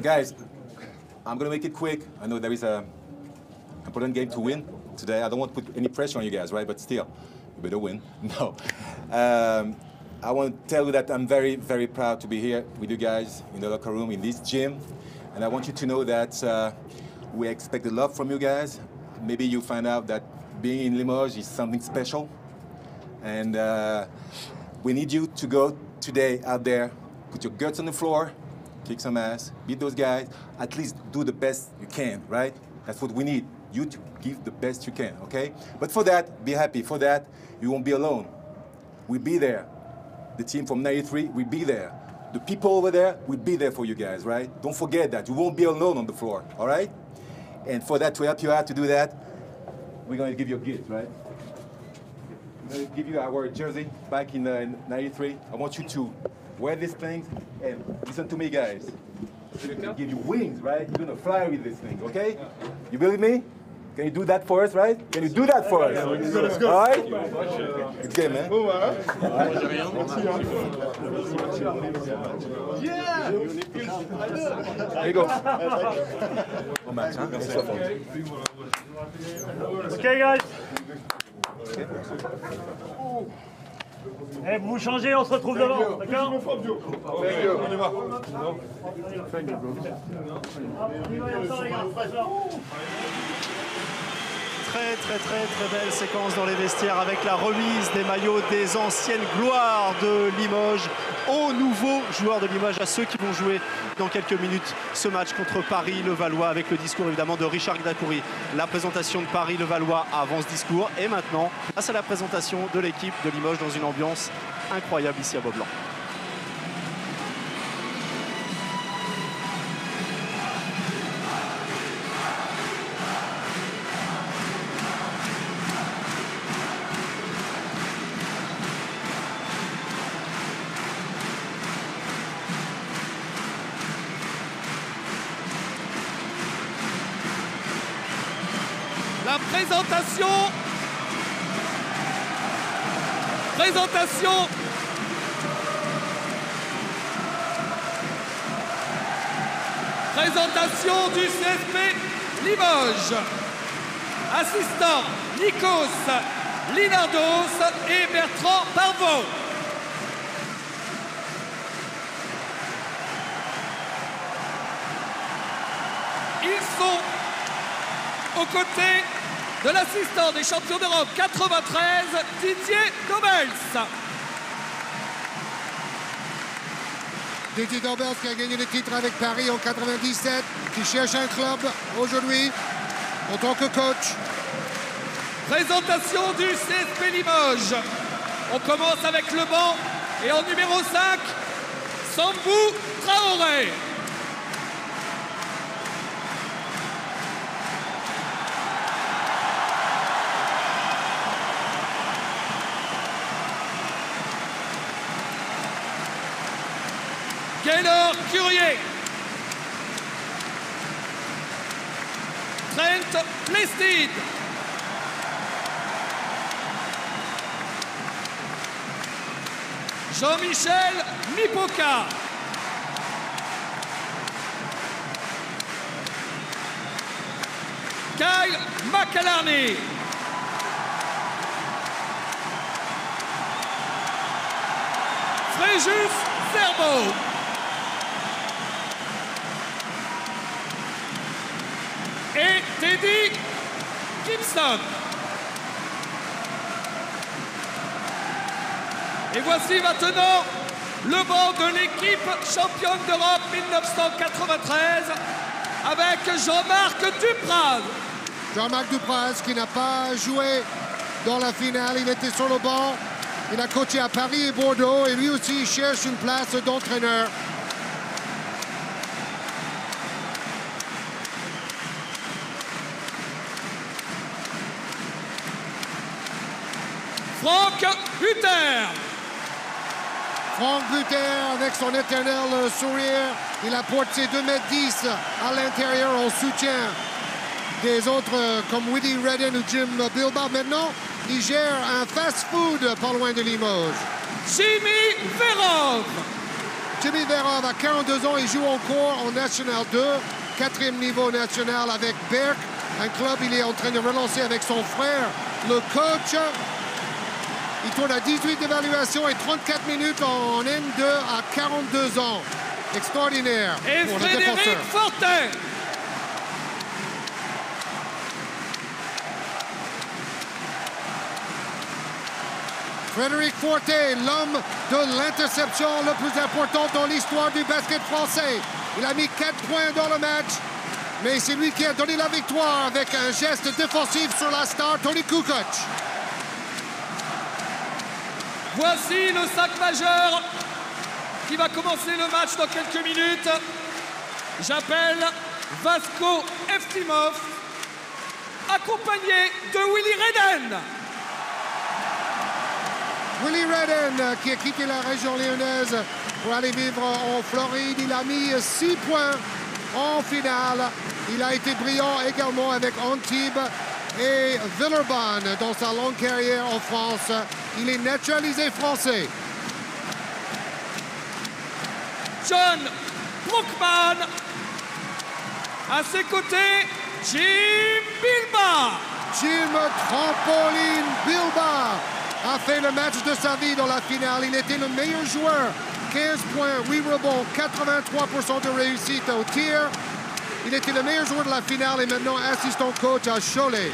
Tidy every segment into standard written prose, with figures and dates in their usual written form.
Guys, I'm going to make it quick. I know there is an important game to win today. I don't want to put any pressure on you guys, right? But still, you better win. No. I want to tell you that I'm very, very proud to be here with you guys in the locker room, in this gym. And I want you to know that we expect a lot from you guys. Maybe you find out that being in Limoges is something special. And we need you to go today out there, put your guts on the floor, kick some ass, beat those guys, at least do the best you can, right? That's what we need, you to give the best you can, okay? But for that, be happy. For that, you won't be alone. We'll be there. The team from 93, we'll be there. The people over there, we'll be there for you guys, right? Don't forget that. You won't be alone on the floor, all right? And for that, to help you out to do that, we're going to give you a gift, right? We're going to give you our jersey back in 93. I want you to wear these things and listen to me, guys. We're going to give you wings, right? You're going to fly with this thing, okay? You believe me? Can you do that for us, right? Can you do that for us? Let's go. All right? It's game, man. All right. Yeah! There you go. Bon match, hein? Merci. Okay, guys. Eh, vous changez, on se retrouve devant, d'accord? On y va. Très belle séquence dans les vestiaires avec la remise des maillots des anciennes gloires de Limoges aux nouveaux joueurs de Limoges, à ceux qui vont jouer dans quelques minutes ce match contre Paris-Levallois, avec le discours évidemment de Richard Gdakouri. La présentation de Paris-Levallois avant ce discours, et maintenant face à la présentation de l'équipe de Limoges dans une ambiance incroyable ici à Beaublanc. La présentation du CSP Limoges. Assistant Nikos Linardos et Bertrand Parvot. Ils sont aux côtés de l'assistant des champions d'Europe 93, Didier Dobels. Didier Dobels qui a gagné le titre avec Paris en 97, qui cherche un club aujourd'hui en tant que coach. Présentation du CSP Limoges. On commence avec le banc et en numéro 5, Sambou Traoré. Gaylor Curier. Trent Plested. Jean-Michel Mipoca. Kyle McAlarney. Fréjus Zerbo. Et Teddy Gibson. Et voici maintenant le banc de l'équipe championne d'Europe 1993 avec Jean-Marc Dupraz. Jean-Marc Dupraz qui n'a pas joué dans la finale, il était sur le banc. Il a coaché à Paris et Bordeaux et lui aussi il cherche une place d'entraîneur. Franck Buter. Franck Buter avec son éternel sourire. Il apporte ses 2,10 m à l'intérieur en soutien des autres comme Woody Redden ou Jim Bilbao. Maintenant, il gère un fast-food pas loin de Limoges. Jimmy Verov. Jimmy Verov a 42 ans, il joue encore en National 2, 4e niveau national avec Berck, un club il est en train de relancer avec son frère, le coach. Il tourne à 18 d'évaluation et 34 minutes en N2 à 42 ans. Extraordinaire Et pour le Frédéric défenseur. Fortin. Frédéric Fortin, l'homme de l'interception le plus important dans l'histoire du basket français. Il a mis 4 points dans le match, mais c'est lui qui a donné la victoire avec un geste défensif sur la star Tony Kukoc. Voici le 5 majeur qui va commencer le match dans quelques minutes. J'appelle Vasko Eftimov, accompagné de Willy Redden. Willy Redden, qui a quitté la région lyonnaise pour aller vivre en Floride, il a mis 6 points en finale. Il a été brillant également avec Antibes et Villeurbanne dans sa longue carrière en France. Il est naturalisé français. John Brookman. À ses côtés, Jim Bilba. Jim Trampoline Bilba a fait le match de sa vie dans la finale. Il était le meilleur joueur. 15 points, 8 rebonds, 83% de réussite au tir. Il était le meilleur joueur de la finale et maintenant assistant coach à Cholet.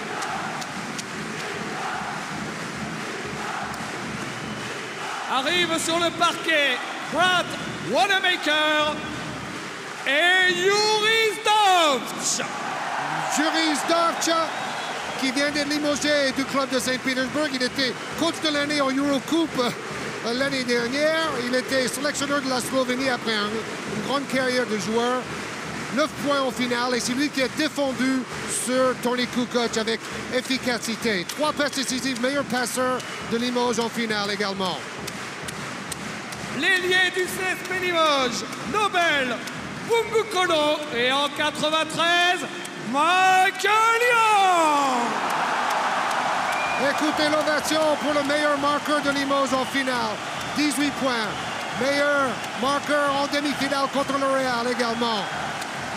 Arrive sur le parquet Brad Wanamaker et Juris Dovch. Juris Dovch, qui vient d'être limogé du club de Saint-Pétersbourg. Il était coach de l'année en Eurocoupe l'année dernière. Il était sélectionneur de la Slovénie après une grande carrière de joueur. 9 points au final et c'est lui qui a défendu sur Tony Kukoc avec efficacité. 3 passes décisives, meilleur passeur de Limoges en finale également. L'ailier du CSP Limoges, Nobel Bungukolo. Et en 93, Michael Young. Écoutez l'ovation pour le meilleur marqueur de Limoges en finale. 18 points. Meilleur marqueur en demi-finale contre le Real également.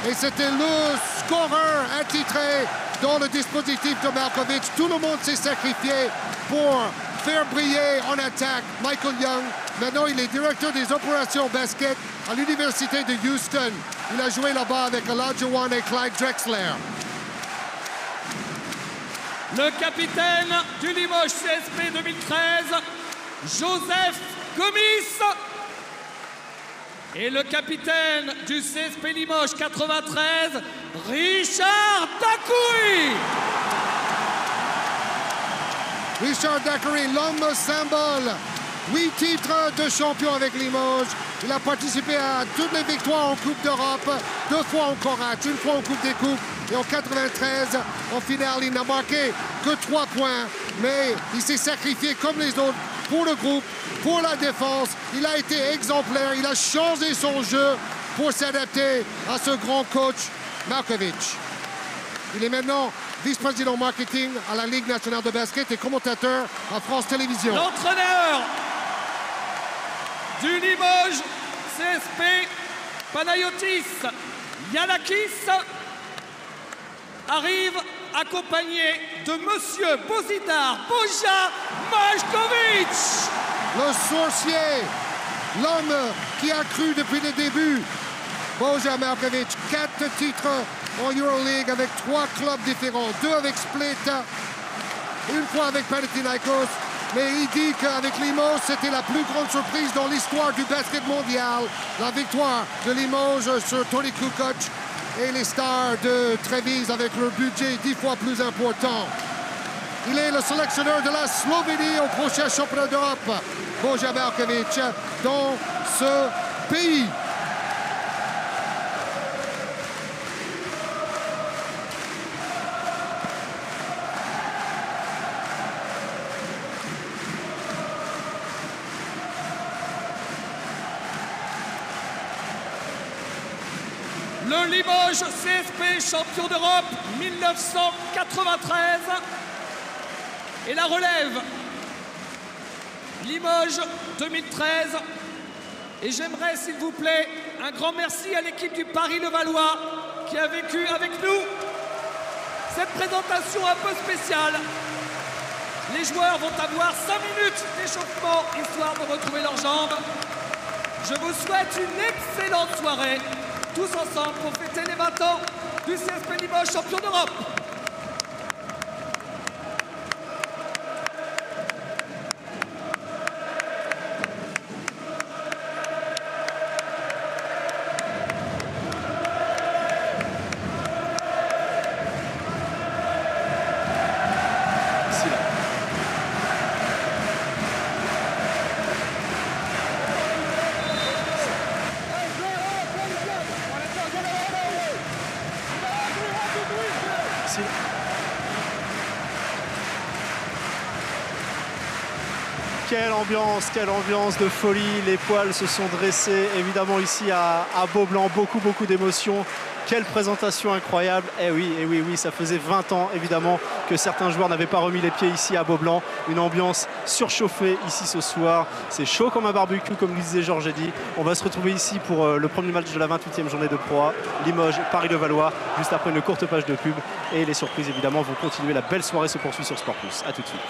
Et c'était le scoreur attitré dans le dispositif de Malkovich. Tout le monde s'est sacrifié pour faire briller en attaque Michael Young. Maintenant, il est directeur des opérations basket à l'Université de Houston. Il a joué là-bas avec Olajuwon et Clyde Drexler. Le capitaine du Limoges CSP 2013, Joseph Gomis. Et le capitaine du CSP Limoges 93, Richard Dacoury. Richard Dacoury, l'homme symbole. 8 titres de champion avec Limoges. Il a participé à toutes les victoires en Coupe d'Europe, 2 fois en Corate, 1 fois en Coupe des Coupes. Et en 93, en finale, il n'a marqué que 3 points. Mais il s'est sacrifié comme les autres pour le groupe, pour la défense. Il a été exemplaire. Il a changé son jeu pour s'adapter à ce grand coach, Malkovich. Il est maintenant vice-président marketing à la Ligue nationale de basket et commentateur à France Télévisions. L'entraîneur du Limoges CSP, Panayotis Yannakis, arrive accompagné de Monsieur Bozidar Boja Majkovic. Le sorcier, l'homme qui a cru depuis le début. Boja Majkovic, 4 titres en Euroleague avec 3 clubs différents, 2 avec Split, 1 fois avec Panathinaikos. Mais il dit qu'avec Limoges, c'était la plus grande surprise dans l'histoire du basket mondial. La victoire de Limoges sur Tony Kukoc et les Stars de Treviso avec leur budget 10 fois plus important. Il est le sélectionneur de la Slovénie au prochain championnat d'Europe, Boja Majkovic, dans ce pays. Le Limoges CSP champion d'Europe 1993 et la relève Limoges 2013. Et j'aimerais, s'il vous plaît, un grand merci à l'équipe du Paris-Levallois qui a vécu avec nous cette présentation un peu spéciale. Les joueurs vont avoir 5 minutes d'échauffement histoire de retrouver leurs jambes. Je vous souhaite une excellente soirée, tous ensemble pour fêter les 20 ans du CSP Limoges champion d'Europe. Quelle ambiance de folie, les poils se sont dressés évidemment ici à Beaublanc, beaucoup d'émotions. Quelle présentation incroyable. Et oui, ça faisait 20 ans évidemment que certains joueurs n'avaient pas remis les pieds ici à Beaublanc. Une ambiance surchauffée ici ce soir. C'est chaud comme un barbecue comme le disait Georges Eddy. On va se retrouver ici pour le premier match de la 28e journée de Pro A. Limoges, Paris-Levallois, juste après une courte page de pub. Et les surprises évidemment vont continuer. La belle soirée se poursuit sur Sport Plus. A tout de suite.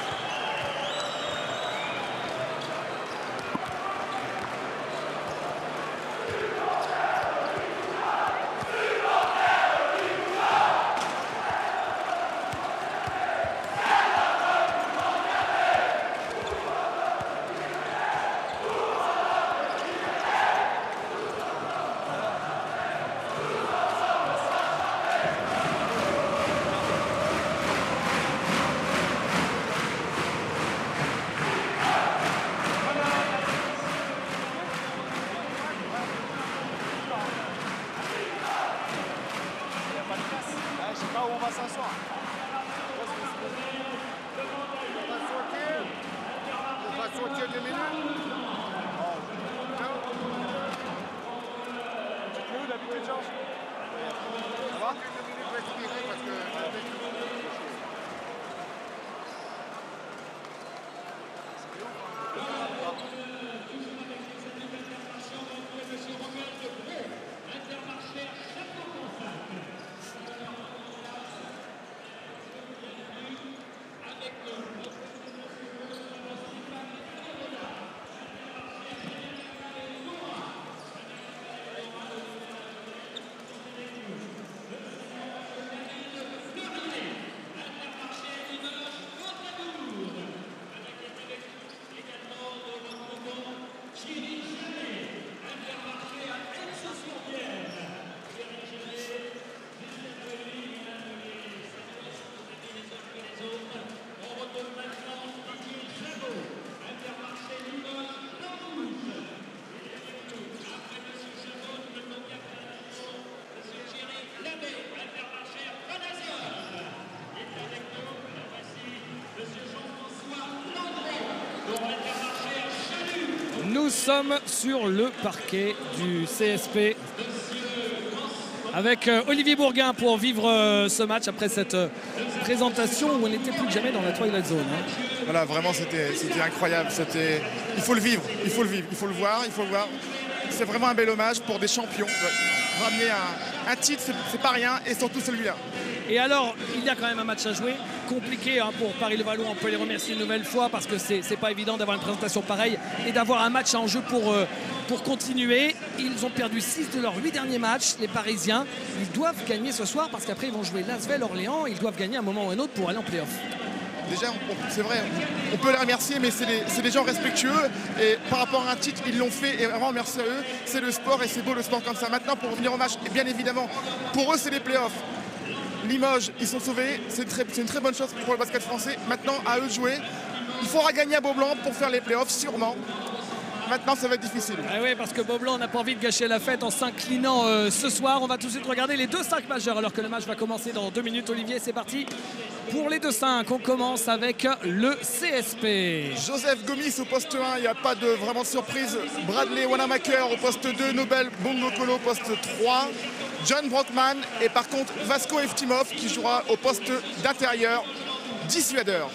Nous sommes sur le parquet du CSP avec Olivier Bourguin pour vivre ce match après cette présentation où on n'était plus que jamais dans la Twilight Zone. Voilà, vraiment c'était incroyable. Il faut le vivre, il faut le voir. C'est vraiment un bel hommage pour des champions. Ramener un titre, c'est pas rien, et surtout celui-là. Et alors, il y a quand même un match à jouer, compliqué pour Paris-Levallois. On peut les remercier une nouvelle fois parce que c'est pas évident d'avoir une présentation pareille et d'avoir un match en jeu pour continuer. Ils ont perdu 6 de leurs 8 derniers matchs, les Parisiens. Ils doivent gagner ce soir parce qu'après ils vont jouer Lasvel, Orléans. Ils doivent gagner un moment ou un autre pour aller en play-off. Déjà, c'est vrai, on peut les remercier, mais c'est des gens respectueux. Et par rapport à un titre, ils l'ont fait. Et vraiment, merci à eux. C'est le sport et c'est beau le sport comme ça. Maintenant, pour revenir au match, et bien évidemment, pour eux, c'est les play-offs. Limoges, ils sont sauvés. C'est une très bonne chose pour le basket français. Maintenant, à eux de jouer. Il faudra gagner à Beaublanc pour faire les play-offs, sûrement. Maintenant, ça va être difficile. Ah oui, parce que Beaublanc n'a pas envie de gâcher la fête en s'inclinant ce soir. On va tout de suite regarder les 2-5 majeurs alors que le match va commencer dans 2 minutes. Olivier, c'est parti pour les 2-5. On commence avec le CSP. Joseph Gomis au poste 1, il n'y a pas de vraiment de surprise. Bradley Wanamaker au poste 2, Nobel Bongokolo au poste 3, John Brockman et par contre Vasco Eftimov qui jouera au poste d'intérieur dissuadeur.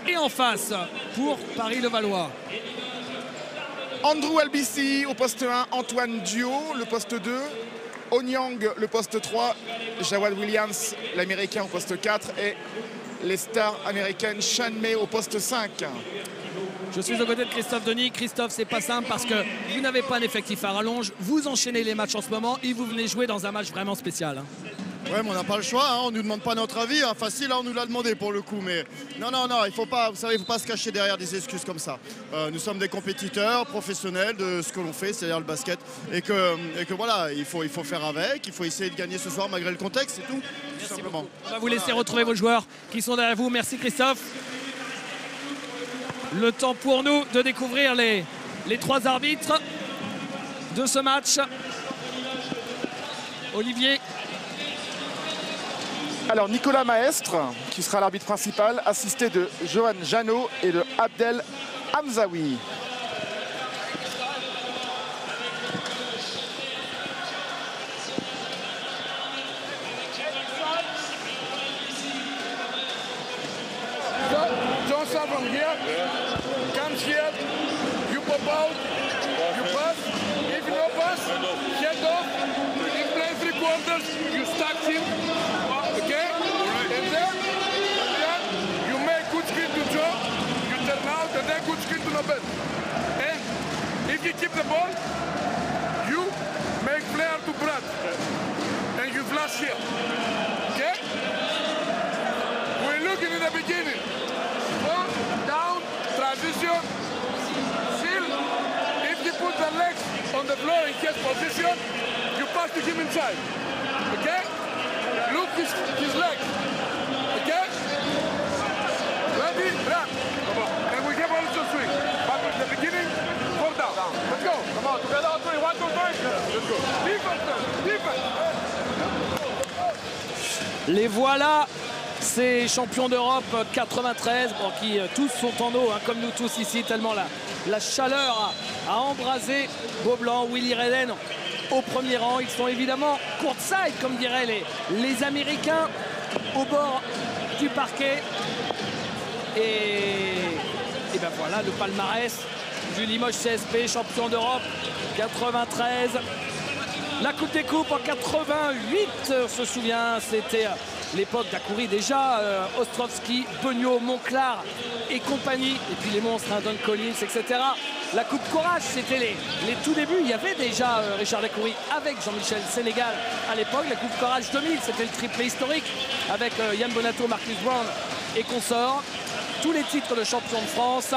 Et en face, pour Paris-Levallois, Andrew Albici au poste 1, Antoine Dio le poste 2, Onyang le poste 3, Jawad Williams l'américain au poste 4 et les stars américaines Sean May au poste 5. je suis aux côtés de Christophe Denis. Christophe, c'est pas simple parce que vous n'avez pas un effectif à rallonge. Vous enchaînez les matchs en ce moment et vous venez jouer dans un match vraiment spécial. Ouais, mais on n'a pas le choix, hein. On ne nous demande pas notre avis. Hein. Facile, hein, on nous l'a demandé pour le coup. Mais non, il faut pas, vous savez, il faut pas se cacher derrière des excuses comme ça. Nous sommes des compétiteurs professionnels de ce que l'on fait, c'est-à-dire le basket. Et que voilà, il faut faire avec, il faut essayer de gagner ce soir malgré le contexte, c'est tout. Merci beaucoup. On va vous laisser retrouver vos joueurs qui sont derrière vous. Merci Christophe. Le temps pour nous de découvrir les 3 arbitres de ce match. Olivier. Alors Nicolas Maestre, qui sera l'arbitre principal, assisté de Johan Janot et de Abdel Hamzaoui. Johnson from here, comes here, you pop out, you pass, if no pass, head off, you play 3 quarters, you stack him, okay? And then you make good screen to Joe, you turn out and then good screen to Nobel. And if you keep the ball, you make player to Brad, and you flash here, okay? We're looking in the beginning. Down, transition, seal. If you put the legs on the floor in his position, you pass to him inside. Okay? Look his leg. Okay? Ready? Run. And we have also swing. But at the beginning, 4 down. Let's go. Come on, together on 3. 1, 2, 3. Let's go. Defense. Les voilà, ces champions d'Europe 93, bon, qui tous sont en eau, hein, comme nous tous ici, tellement la chaleur a embrasé Beaublanc, Willy Redden au premier rang. Ils sont évidemment courtside, comme diraient les Américains, au bord du parquet. Et ben voilà le palmarès du Limoges CSP, champion d'Europe 93. La Coupe des Coupes en 88, on se souvient, c'était l'époque d'Akoury déjà, Ostrovski, Beugnot, Monclar et compagnie. Et puis les monstres, hein, Don Collins, etc. La Coupe Courage, c'était les tout débuts. Il y avait déjà Richard Akoury avec Jean-Michel Sénégal à l'époque. La Coupe Courage 2000, c'était le triplé historique avec Yann Bonato, Marcus Brown et consorts. Tous les titres de champion de France.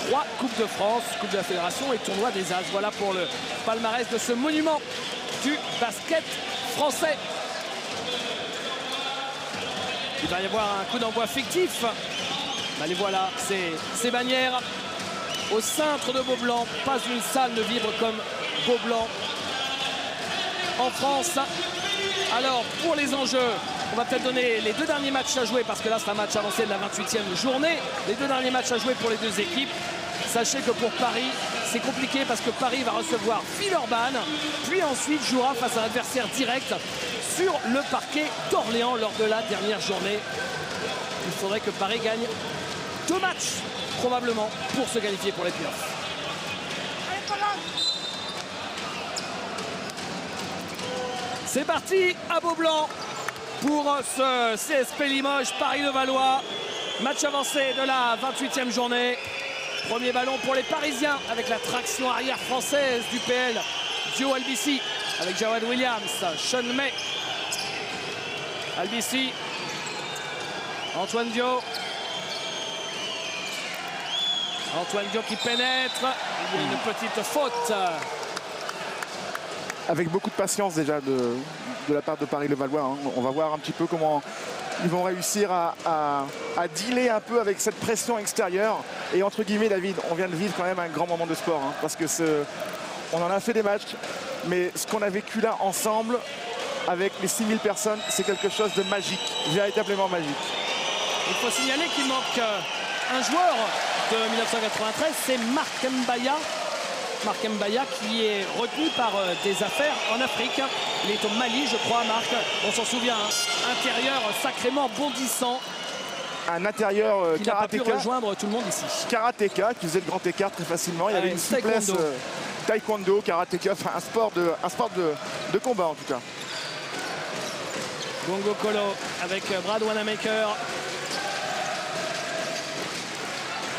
3 Coupes de France, Coupe de la Fédération et Tournoi des As. Voilà pour le palmarès de ce monument du basket français. Il va y avoir un coup d'envoi fictif. Ben les voilà, ces bannières au centre de Beaublanc. Pas une salle ne vibre comme Beaublanc en France. Alors, pour les enjeux, on va peut-être donner les 2 derniers matchs à jouer parce que là, c'est un match avancé de la 28e journée. Les 2 derniers matchs à jouer pour les 2 équipes. Sachez que pour Paris, c'est compliqué parce que Paris va recevoir Villeurbanne, puis ensuite jouera face à un adversaire direct sur le parquet d'Orléans lors de la dernière journée. Il faudrait que Paris gagne 2 matchs, probablement, pour se qualifier pour les playoffs. C'est parti à Beaublanc pour ce CSP Limoges Paris-Levallois. Match avancé de la 28e journée. Premier ballon pour les Parisiens avec la traction arrière française du PL. Dio Albici avec Jawad Williams, Sean May. Albici, Antoine Dio. Antoine Dio qui pénètre. Il y a une petite faute. Avec beaucoup de patience déjà de la part de Paris-Levallois. Hein. On va voir un petit peu comment ils vont réussir à dealer un peu avec cette pression extérieure. Et entre guillemets, David, on vient de vivre quand même un grand moment de sport. Hein, parce que on en a fait des matchs, mais ce qu'on a vécu là ensemble, avec les 6000 personnes, c'est quelque chose de magique, véritablement magique. Il faut signaler qu'il manque un joueur de 1993, c'est Marc Mbaya. Marc Mbaya qui est retenu par des affaires en Afrique. Il est au Mali, je crois, Marc. On s'en souvient, hein. Intérieur sacrément bondissant. un intérieur qui n'a pas pu karatéka. rejoindre tout le monde ici. Karatéka qui faisait le grand écart très facilement. Il y avait une souplesse taekwondo, karatéka, enfin un sport de combat en tout cas. Bongo Kolo avec Brad Wanamaker.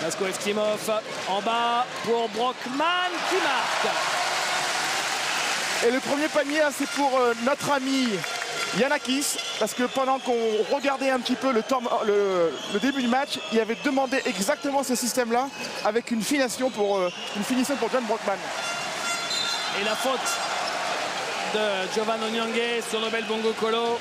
Vasko Eftimov en bas pour Brockman qui marque. Et le premier panier, c'est pour notre ami Giannakis, parce que pendant qu'on regardait un petit peu le début du match, il avait demandé exactement ce système-là avec une finition pour John Brockman. Et la faute de Giovan Onyangue sur Nobel Bongo Kolo.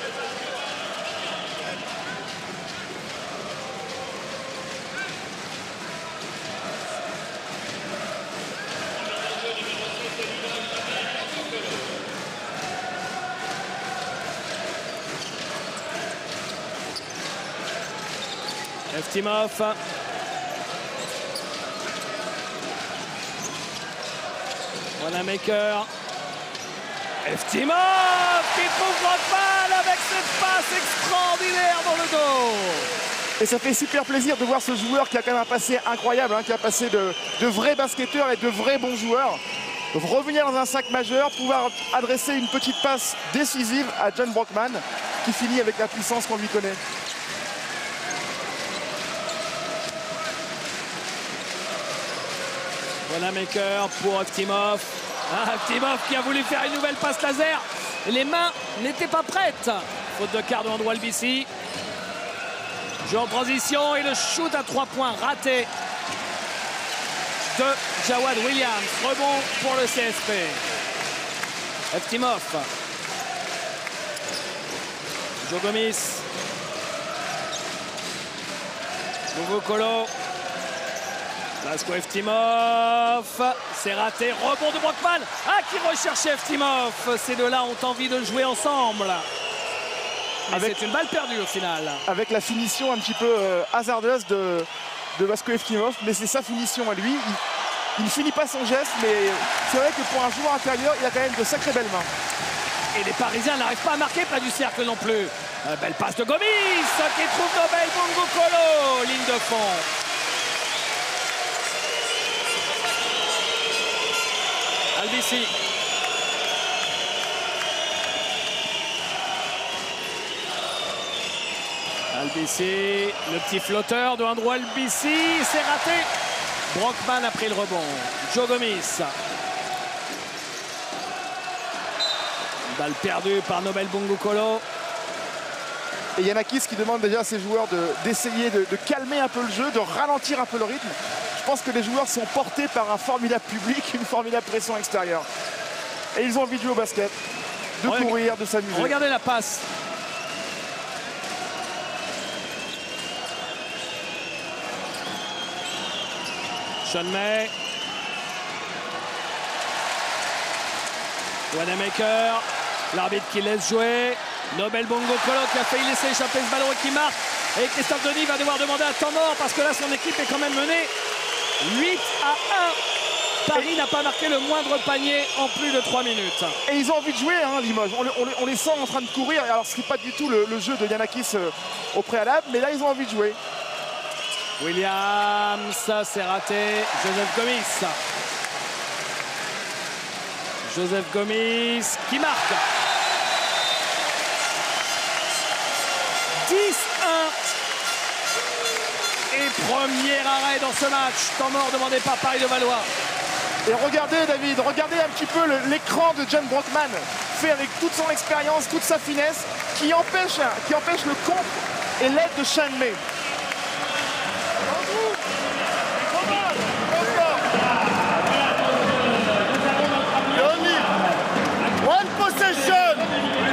Eftimov. Wanamaker. Eftimov qui trouve Brockman avec cette passe extraordinaire dans le dos. Et ça fait super plaisir de voir ce joueur qui a quand même un passé incroyable, hein, qui a passé de vrais basketteurs et de vrais bons joueurs. Revenir dans un sac majeur, pouvoir adresser une petite passe décisive à John Brockman qui finit avec la puissance qu'on lui connaît. Wanamaker pour Eftimov. Eftimov qui a voulu faire une nouvelle passe laser. Les mains n'étaient pas prêtes. Faute de quart de Andrew Albisi. Jeu en transition et le shoot à 3 points raté de Jawad Williams. Rebond pour le CSP. Eftimov. Joe Gomis. Bongo Kolo. Vasko Eftimov, c'est raté, rebond de Brockman, qui recherchait Eftimov. Ces deux-là ont envie de jouer ensemble. Mais c'est une balle perdue au final. Avec la finition un petit peu hasardeuse de Vasko Eftimov, mais c'est sa finition à lui. Il ne finit pas son geste, mais c'est vrai que pour un joueur intérieur, il a quand même de sacrées belles mains. Et les Parisiens n'arrivent pas à marquer près du cercle non plus. Belle passe de Gomis qui trouve Nobel Bongo Kolo, ligne de fond. Albisi. Albisi, le petit flotteur de Andrew Albisi, c'est raté. Brockman a pris le rebond. Joe Gomis. Balle perdue par Nobel Bongo Kolo. Et Giannakis qui demande déjà à ses joueurs d'essayer de calmer un peu le jeu, de ralentir un peu le rythme. Je pense que les joueurs sont portés par un formidable public, une formidable pression extérieure. Et ils ont envie de jouer au basket, de courir, de s'amuser. Regardez la passe. Sean May. Wanamaker. L'arbitre qui laisse jouer. Nobel Bongo Kolo qui a failli laisser échapper ce ballon et qui marque. Et Christophe Denis va devoir demander un temps mort parce que là son équipe est quand même menée 8-1. Paris n'a pas marqué le moindre panier en plus de 3 minutes. Et ils ont envie de jouer, hein, Limoges. On les sent en train de courir. Alors ce n'est pas du tout le jeu de Giannakis au préalable, mais là ils ont envie de jouer. Williams, c'est raté. Joseph Gomis. Joseph Gomis qui marque. 10-1. Et premier arrêt dans ce match. Temps mort demandé par Paris Levallois. Et regardez David, regardez un petit peu l'écran de John Brockman fait avec toute son expérience, toute sa finesse qui empêche le contre et l'aide de Sean May. One possession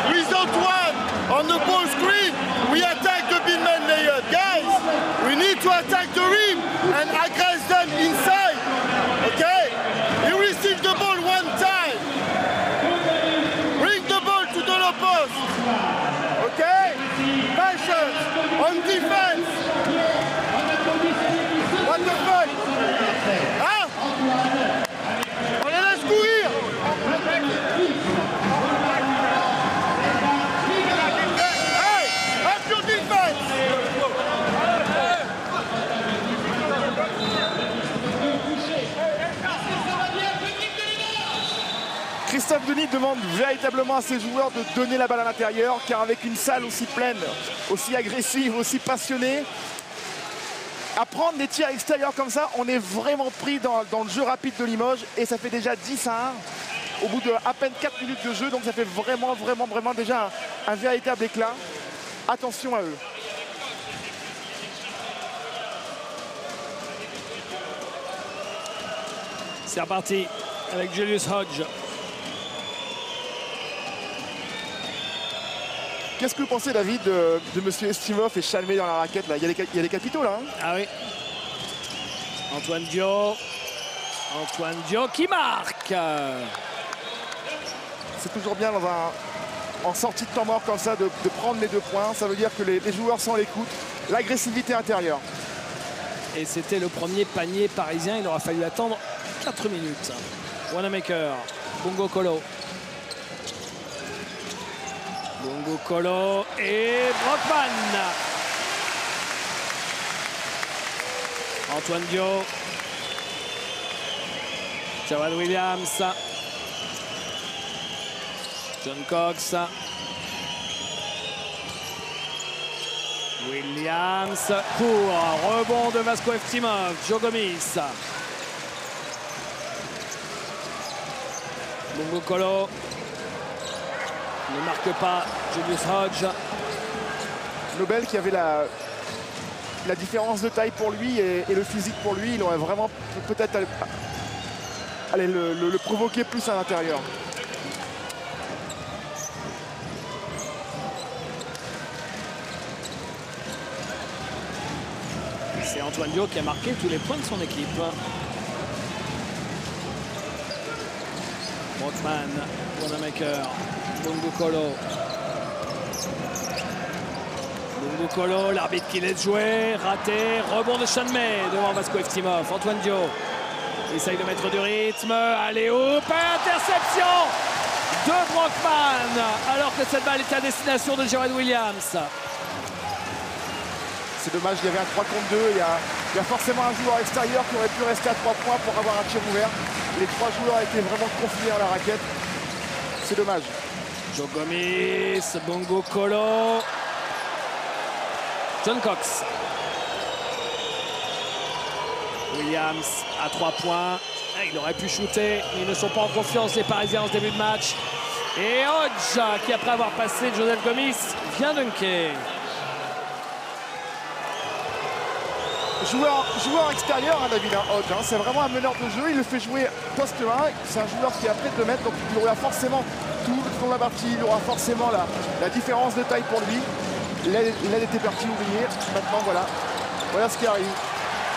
without one on the ball screen. We attack the big man layer. Guys, we need to attack the rim and aggress them inside. Okay? You receive the ball one time. Bring the ball to the low post. Okay? Patience on defense. Christophe Denis demande véritablement à ses joueurs de donner la balle à l'intérieur, car avec une salle aussi pleine, aussi agressive, aussi passionnée, à prendre des tirs extérieurs comme ça, on est vraiment pris dans le jeu rapide de Limoges et ça fait déjà 10-1 au bout de à peine 4 minutes de jeu, donc ça fait vraiment déjà un véritable éclat. Attention à eux. C'est reparti avec Julius Hodge. Qu'est-ce que vous pensez, David, de M. Estimov et Chalmé dans la raquette là? Il y a des capitaux là. Hein. Ah oui. Antoine Dio. Antoine Dio qui marque. C'est toujours bien en sortie de temps mort comme ça de prendre les 2 points. Ça veut dire que les joueurs sont à l'écoute. L'agressivité intérieure. Et c'était le premier panier parisien. Il aura fallu attendre 4 minutes. Wanamaker. Bongo Colo. Bongo Colo et Brockman. Antoine Dio. Jawad Williams. John Cox. Williams pour rebond de Vasko Eftimov. Joe Gomis. Bongo Colo ne marque pas. Julius Hodge. Nobel qui avait la différence de taille pour lui et le physique pour lui. Il aurait vraiment peut-être allé le provoquer plus à l'intérieur. C'est Antoine Dio qui a marqué tous les points de son équipe. Brockman, Wanamaker, Bongo Colo. Bongo Colo, l'arbitre qui laisse jouer, raté, rebond de Chalmé devant Vasko Eftimov. Antoine Dio essaye de mettre du rythme, allez hop, interception de Brockman alors que cette balle est à destination de Jawad Williams. C'est dommage, il y avait un 3 contre 2. Il y a forcément un joueur extérieur qui aurait pu rester à 3 points pour avoir un tir ouvert. Les 3 joueurs étaient vraiment confinés à la raquette. C'est dommage. Joe Gomis, Bongo Colo. John Cox. Williams à 3 points. Il aurait pu shooter, mais ils ne sont pas en confiance, les Parisiens, en ce début de match. Et Hodge, qui après avoir passé Joseph Gomis, vient dunker. Joueur extérieur, hein, David Hodge. Hein, c'est vraiment un meneur de jeu. Il le fait jouer poste 1. C'est un joueur qui est à près de 2 mètres. Donc il aura forcément tout le fond de la partie. Il aura forcément la différence de taille pour lui. L'aile était partie oubliée. Maintenant, voilà ce qui arrive.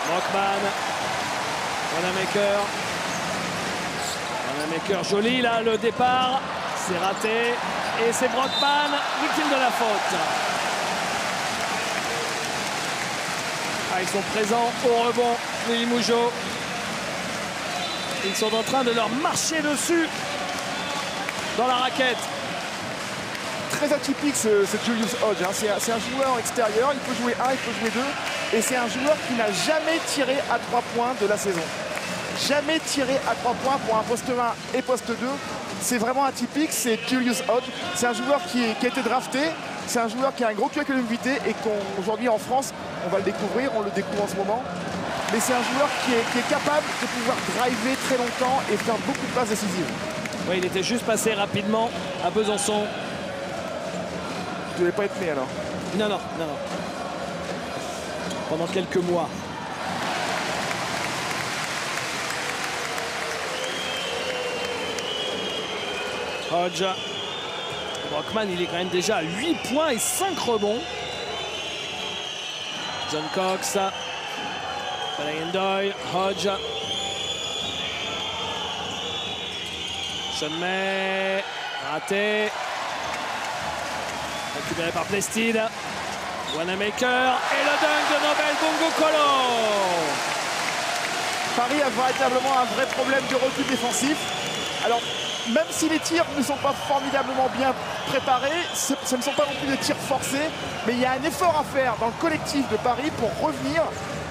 Brockman. Wanamaker joli là, le départ. C'est raté. Et c'est Brockman, victime de la faute. Ils sont présents au rebond de Limoujo. Ils sont en train de leur marcher dessus dans la raquette. Très atypique ce Julius Hodge. Hein. C'est un joueur extérieur. Il peut jouer 1, il peut jouer 2. Et c'est un joueur qui n'a jamais tiré à 3 points de la saison. Jamais tiré à 3 points pour un poste 1 et poste 2. C'est vraiment atypique. C'est Julius Hodge. C'est un joueur qui a été drafté. C'est un joueur qui a un gros curriculum vitae et qu'aujourd'hui en France, on va le découvrir, on le découvre en ce moment. Mais c'est un joueur qui est capable de pouvoir driver très longtemps et faire beaucoup de passes décisives. Oui, il était juste passé rapidement à Besançon. Tu ne devais pas être né alors? Non. Pendant quelques mois. Hodge. Brockman, il est quand même déjà à 8 points et 5 rebonds. John Cox. Balayendoy. Hodge. Chalmé. Raté. Récupéré par Plestide. Wanamaker. Et le dunk de Nobel Bongo Colo. Paris a véritablement un vrai problème de recul défensif. Alors, même si les tirs ne sont pas formidablement bien préparés, ce ne sont pas non plus des tirs forcés, mais il y a un effort à faire dans le collectif de Paris pour revenir,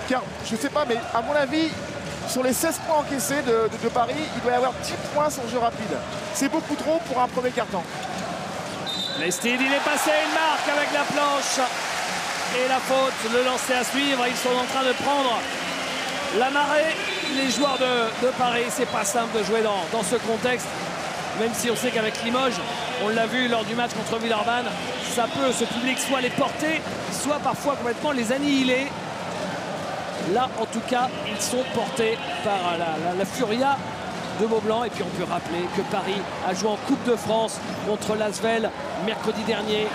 car je ne sais pas, mais à mon avis, Sur les 16 points encaissés de Paris, il doit y avoir 10 points sur jeu rapide. C'est beaucoup trop pour un premier quart-temps. Lestide, il est passé, il marque avec la planche. Et la faute, le lancer à suivre. Ils sont en train de prendre la marée. Les joueurs de Paris, c'est pas simple de jouer dans ce contexte. Même si on sait qu'avec Limoges, on l'a vu lors du match contre Villeurbanne, ça peut, ce public, soit les porter, soit parfois complètement les annihiler. Là, en tout cas, ils sont portés par la Furia de Maublanc. Et puis on peut rappeler que Paris a joué en Coupe de France contre l'Asvel mercredi dernier.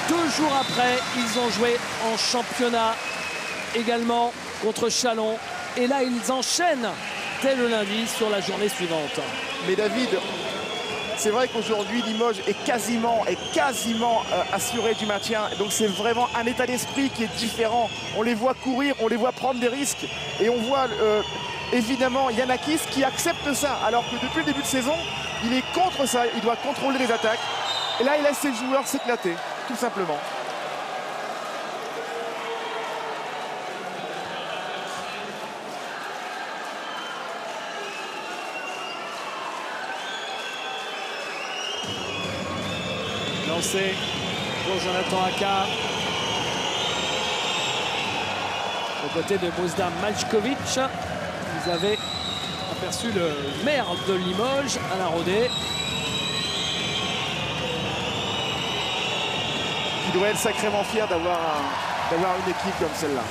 2 jours après, ils ont joué en championnat également contre Chalon. Et là, ils enchaînent dès le lundi sur la journée suivante. Mais David, c'est vrai qu'aujourd'hui, Limoges est quasiment assuré du maintien. Donc c'est vraiment un état d'esprit qui est différent. On les voit courir, on les voit prendre des risques. Et on voit évidemment Yanakis qui accepte ça. Alors que depuis le début de saison, il est contre ça. Il doit contrôler les attaques. Et là, il laisse ses joueurs s'éclater, tout simplement. Lancé pour Jonathan Aka. Aux côtés de Bozdan Maljkovic, vous avez aperçu le maire de Limoges, Alain Rodet. Il doit être sacrément fier d'avoir une équipe comme celle-là.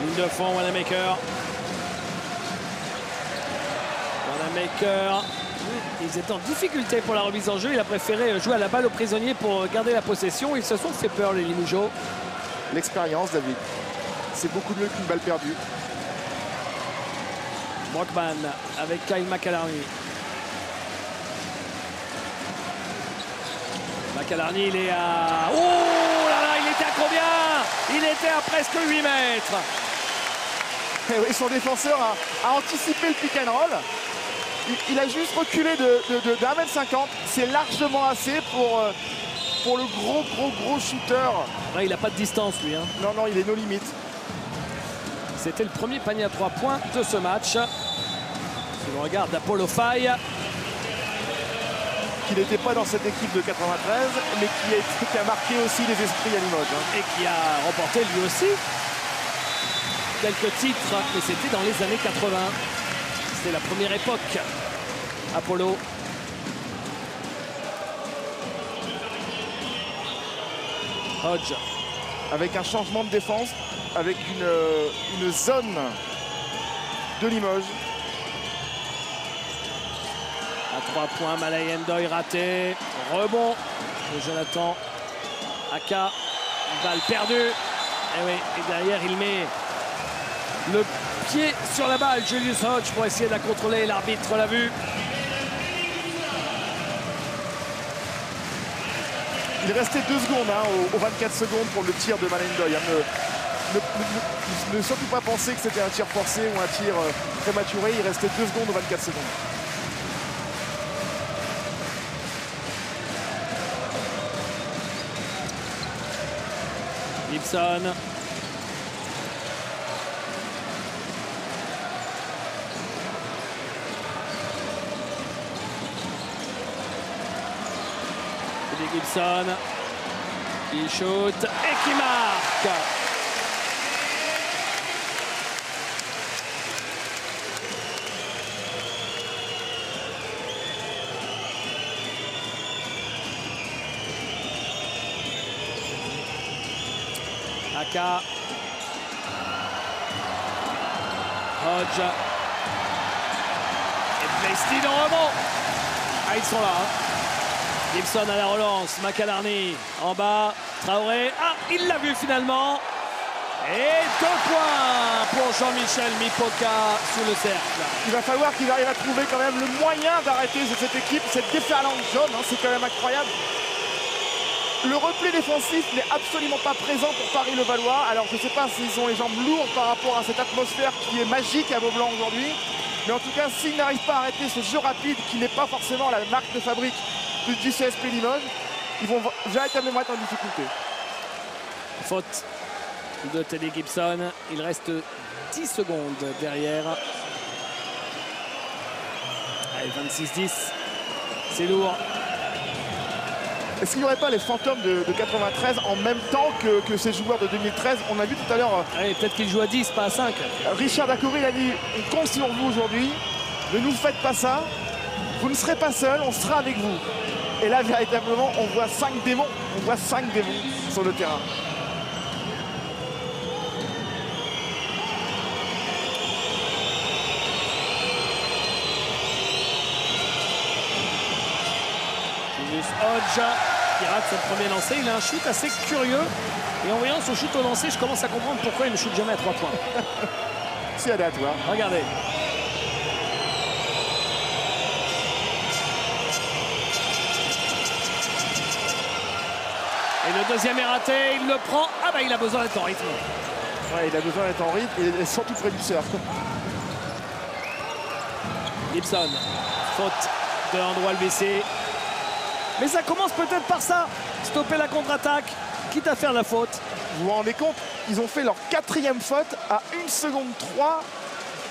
Ligne de fond, Wanamaker. Wanamaker, ils étaient en difficulté pour la remise en jeu. Il a préféré jouer à la balle aux prisonniers pour garder la possession. Ils se sont fait peur, les Limougeaux. L'expérience, David. C'est beaucoup mieux qu'une balle perdue. Brockman avec Kyle McAlarney. McAlarney, il est à... Oh là là, il était à combien? Il était à presque 8 mètres. Et oui, son défenseur a anticipé le pick and roll. Il a juste reculé d'1,50 m. C'est largement assez pour le gros shooter. Ouais, il n'a pas de distance, lui. Hein. Non, il est nos limites. C'était le premier panier à 3 points de ce match. Si l'on regarde d'Apollo Faye. Qui n'était pas dans cette équipe de 93, mais qui a marqué aussi les esprits à Limoges. Hein. Et qui a remporté lui aussi quelques titres, mais c'était dans les années 80. C'était la première époque. Apollo. Hodge. Avec un changement de défense, avec une zone de Limoges. À 3 points, Malay Ndoye raté. Rebond de Jonathan Aka. Balle perdue. Et oui, et derrière, il met le pied sur la balle. Julius Hodge pour essayer de la contrôler. L'arbitre l'a vu. Il restait 2 secondes aux 24 secondes pour le tir de Malay Ndoye. Ne surtout pas penser que c'était un tir forcé ou un tir prématuré. Il restait 2 secondes aux 24 secondes. Gibson. Gibson qui shoot et qui marque. Aka. Hodge. Et Lestide en rebond. Ah, ils sont là. Hein. Gibson à la relance, McAlarney en bas, Traoré, ah, il l'a vu finalement. Et 2 points pour Jean-Michel Mipoka sous le cercle. Il va falloir qu'il arrive à trouver quand même le moyen d'arrêter cette équipe, cette déferlante jaune, hein, c'est quand même incroyable. Le replay défensif n'est absolument pas présent pour Paris-Levallois. Alors je ne sais pas s'ils ont les jambes lourdes par rapport à cette atmosphère qui est magique à Beaublanc aujourd'hui. Mais en tout cas, s'ils n'arrivent pas à arrêter ce jeu rapide qui n'est pas forcément la marque de fabrique du CSP Limoges, ils vont véritablement être en difficulté. Faute de Teddy Gibson. Il reste 10 secondes derrière. Allez, 26-10. C'est lourd. Est-ce qu'il n'y aurait pas les fantômes de 93 en même temps que ces joueurs de 2013? On a vu tout à l'heure... Allez, peut-être qu'il joue à 10, pas à 5. Richard Dacoury, il a dit « On compte sur vous aujourd'hui. Ne nous faites pas ça. Vous ne serez pas seul, on sera avec vous. » Et là, véritablement, on voit 5 démons. On voit 5 démons sur le terrain. Hodge qui rate son premier lancer. Il a un shoot assez curieux. Et en voyant son shoot au lancer, je commence à comprendre pourquoi il ne shoot jamais à 3 points. C'est aléatoire. Regardez. Et le deuxième est raté. Il le prend. Ah bah il a besoin d'être en rythme. Ouais, il a besoin d'être en rythme et surtout près du cerf. Gibson. Faute de Andrew Albissi. Mais ça commence peut-être par ça. Stopper la contre-attaque, quitte à faire la faute. Vous vous rendez compte, ils ont fait leur 4e faute à 1 seconde 3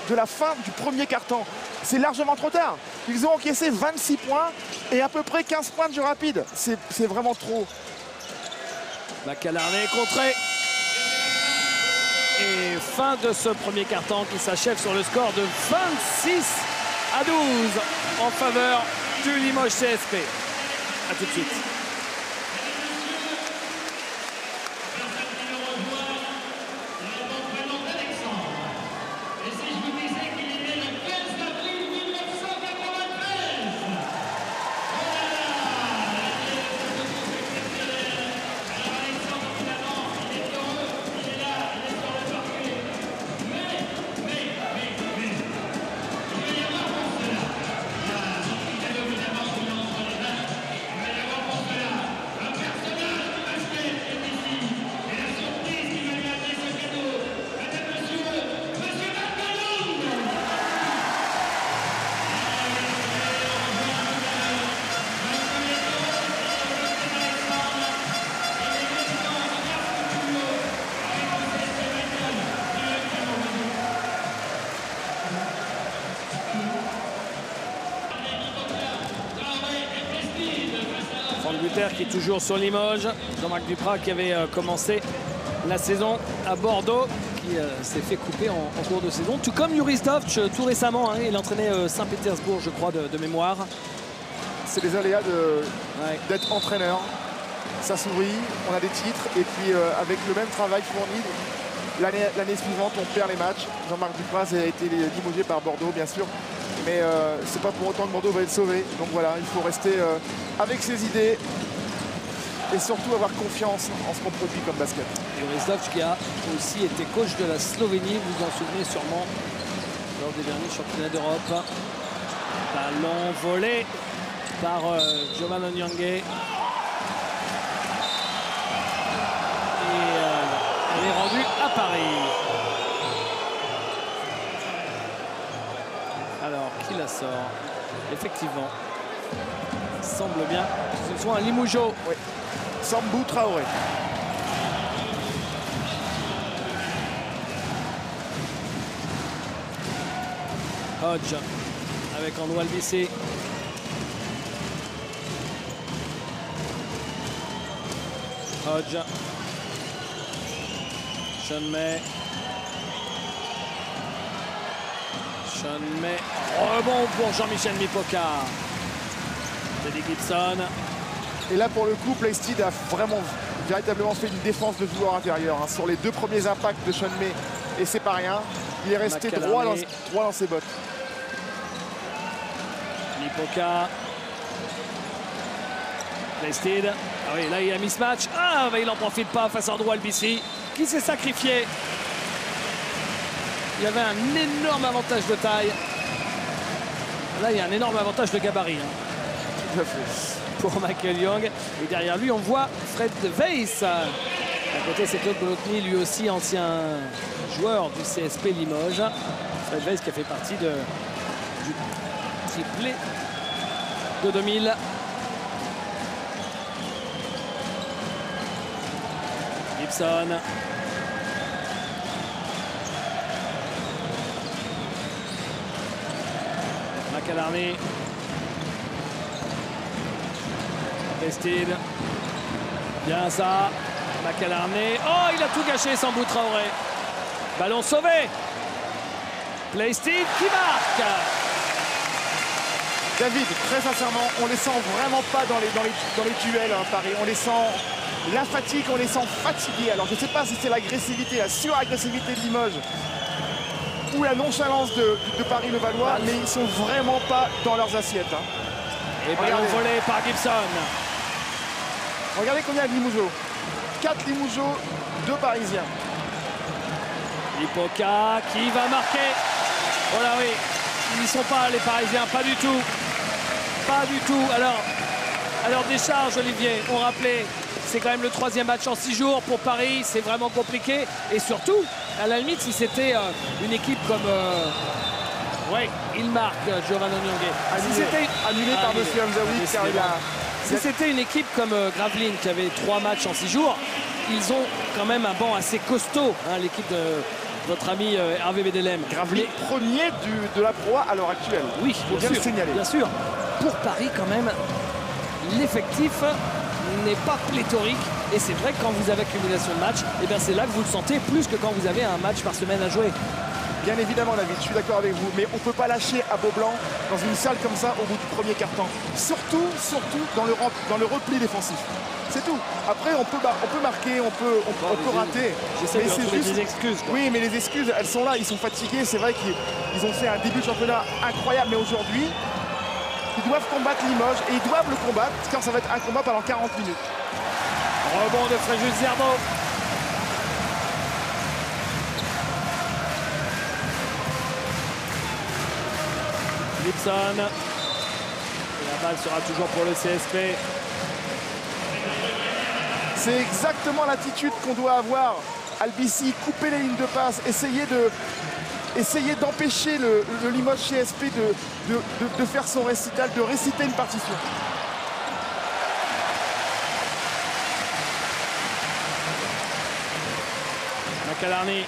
de la fin du premier quart-temps. C'est largement trop tard. Ils ont encaissé 26 points et à peu près 15 points de jeu rapide. C'est vraiment trop. McAlarney est contré. Et fin de ce premier quart-temps qui s'achève sur le score de 26-12 en faveur du Limoges CSP. A tout de suite. Qui est toujours sur Limoges. Jean-Marc Duprat qui avait commencé la saison à Bordeaux, qui s'est fait couper en cours de saison. Tout comme Yuris Dovč tout récemment. Hein, il entraînait Saint-Pétersbourg, je crois, de mémoire. C'est les aléas d'être entraîneur. Ça sourit, on a des titres. Et puis avec le même travail fourni, l'année suivante, on perd les matchs. Jean-Marc Duprat a été limogé par Bordeaux, bien sûr. Mais c'est pas pour autant que Bordeaux va être sauvé. Donc voilà, il faut rester avec ses idées et surtout avoir confiance en ce qu'on produit comme basket. Yuris Dovč qui a aussi été coach de la Slovénie, vous vous en souvenez sûrement, lors des derniers championnats d'Europe. Ballon volé par Jovan Onyangue. Et elle est rendue à Paris. Alors, qui la sort? Effectivement, semble bien que ce soit un Limougeot. Oui. Sambou Traoré. Hodge avec Andrew Albissi. Hodge. Sean May. Rebond pour Jean-Michel Mipoka. Teddy Gibson. Et là, pour le coup, Playsteed a véritablement fait une défense de joueur intérieur. Hein. Sur les 2 premiers impacts de Sean May, et c'est pas rien, il est resté droit dans ses bottes. Mipoka. Playsteed. Ah oui, là, il y a mismatch. Ah, bah, il n'en profite pas face à Andrew Albissi, qui s'est sacrifié. Il y avait un énorme avantage de taille. Là, il y a un énorme avantage de gabarit. Hein. Tout à fait. pour Michael Young. Et derrière lui, on voit Fred Weiss. À côté, c'est Claude Bolotny, lui aussi ancien joueur du CSP Limoges. Fred Weiss qui a fait partie du triplé de 2000. Gibson. McAlarney. Vestine. Bien ça. McAlarney. Oh, il a tout gâché sans bout Traoré. Ballon sauvé. Play Steve qui marque. David, très sincèrement, on les sent vraiment pas dans les duels, hein, Paris. On les sent la fatigue, on les sent fatigués. Alors je ne sais pas si c'est l'agressivité, la suragressivité de Limoges ou la nonchalance de Paris-Levallois, mais ils sont vraiment pas dans leurs assiettes. Hein. Et ballon volé par Gibson. Regardez combien de Limougeaux. 4 Limougeaux, 2 Parisiens. Lipoka qui va marquer. Oh là oui, ils n'y sont pas les Parisiens, pas du tout. Pas du tout. Alors décharge, Olivier, on rappelait, c'est quand même le 3e match en 6 jours pour Paris, c'est vraiment compliqué. Et surtout, à la limite, si c'était une équipe comme... ouais, il marque, Giovanni Onyongue. Annulé par M. Hamzaoui, car il a... Si c'était une équipe comme Gravelines qui avait 3 matchs en 6 jours, ils ont quand même un banc assez costaud, hein, l'équipe de votre ami Hervé Bedelem. Gravelines premier de la Pro A à l'heure actuelle. Oui, faut bien le signaler. Bien sûr. Pour Paris, quand même, l'effectif n'est pas pléthorique. Et c'est vrai que quand vous avez accumulation de matchs, eh bien c'est là que vous le sentez plus que quand vous avez un match par semaine à jouer. Bien évidemment, David, je suis d'accord avec vous, mais on ne peut pas lâcher à Beaublanc dans une salle comme ça au bout du premier quart-temps. Surtout dans le repli défensif. C'est tout. Après, on peut marquer, on peut rater. J'essaie de trouver des excuses. Quoi. Oui, mais les excuses, elles sont là. Ils sont fatigués. C'est vrai qu'ils ont fait un début de championnat incroyable, mais aujourd'hui, ils doivent combattre Limoges et ils doivent le combattre car ça va être un combat pendant 40 minutes. Rebond de Fréjus Zerbo. Gibson. Et la balle sera toujours pour le CSP. C'est exactement l'attitude qu'on doit avoir. Albici, couper les lignes de passe, essayer d'empêcher le Limoges CSP de faire son récital, de réciter une partition. McAlarney.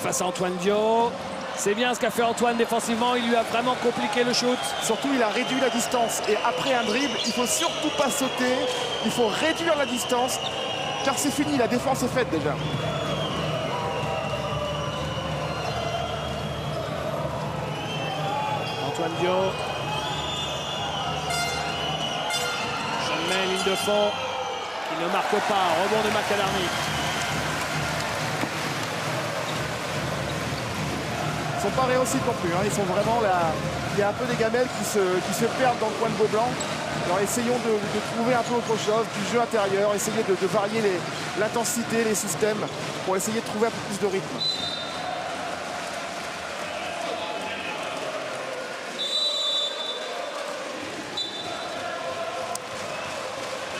Face à Antoine Dio. C'est bien ce qu'a fait Antoine défensivement. Il lui a vraiment compliqué le shoot. Surtout, il a réduit la distance. Et après un dribble, il ne faut surtout pas sauter. Il faut réduire la distance. Car c'est fini, la défense est faite déjà. Antoine Dio. Jamais ligne de fond. Il ne marque pas. Rebond de McAlarney. Ils ne sont pas réussite non plus, hein. Ils sont vraiment là. Il y a un peu des gamelles qui se perdent dans le coin de Beaublanc. Alors essayons de trouver un peu autre chose, du jeu intérieur, essayer de varier l'intensité, les systèmes, pour essayer de trouver un peu plus de rythme.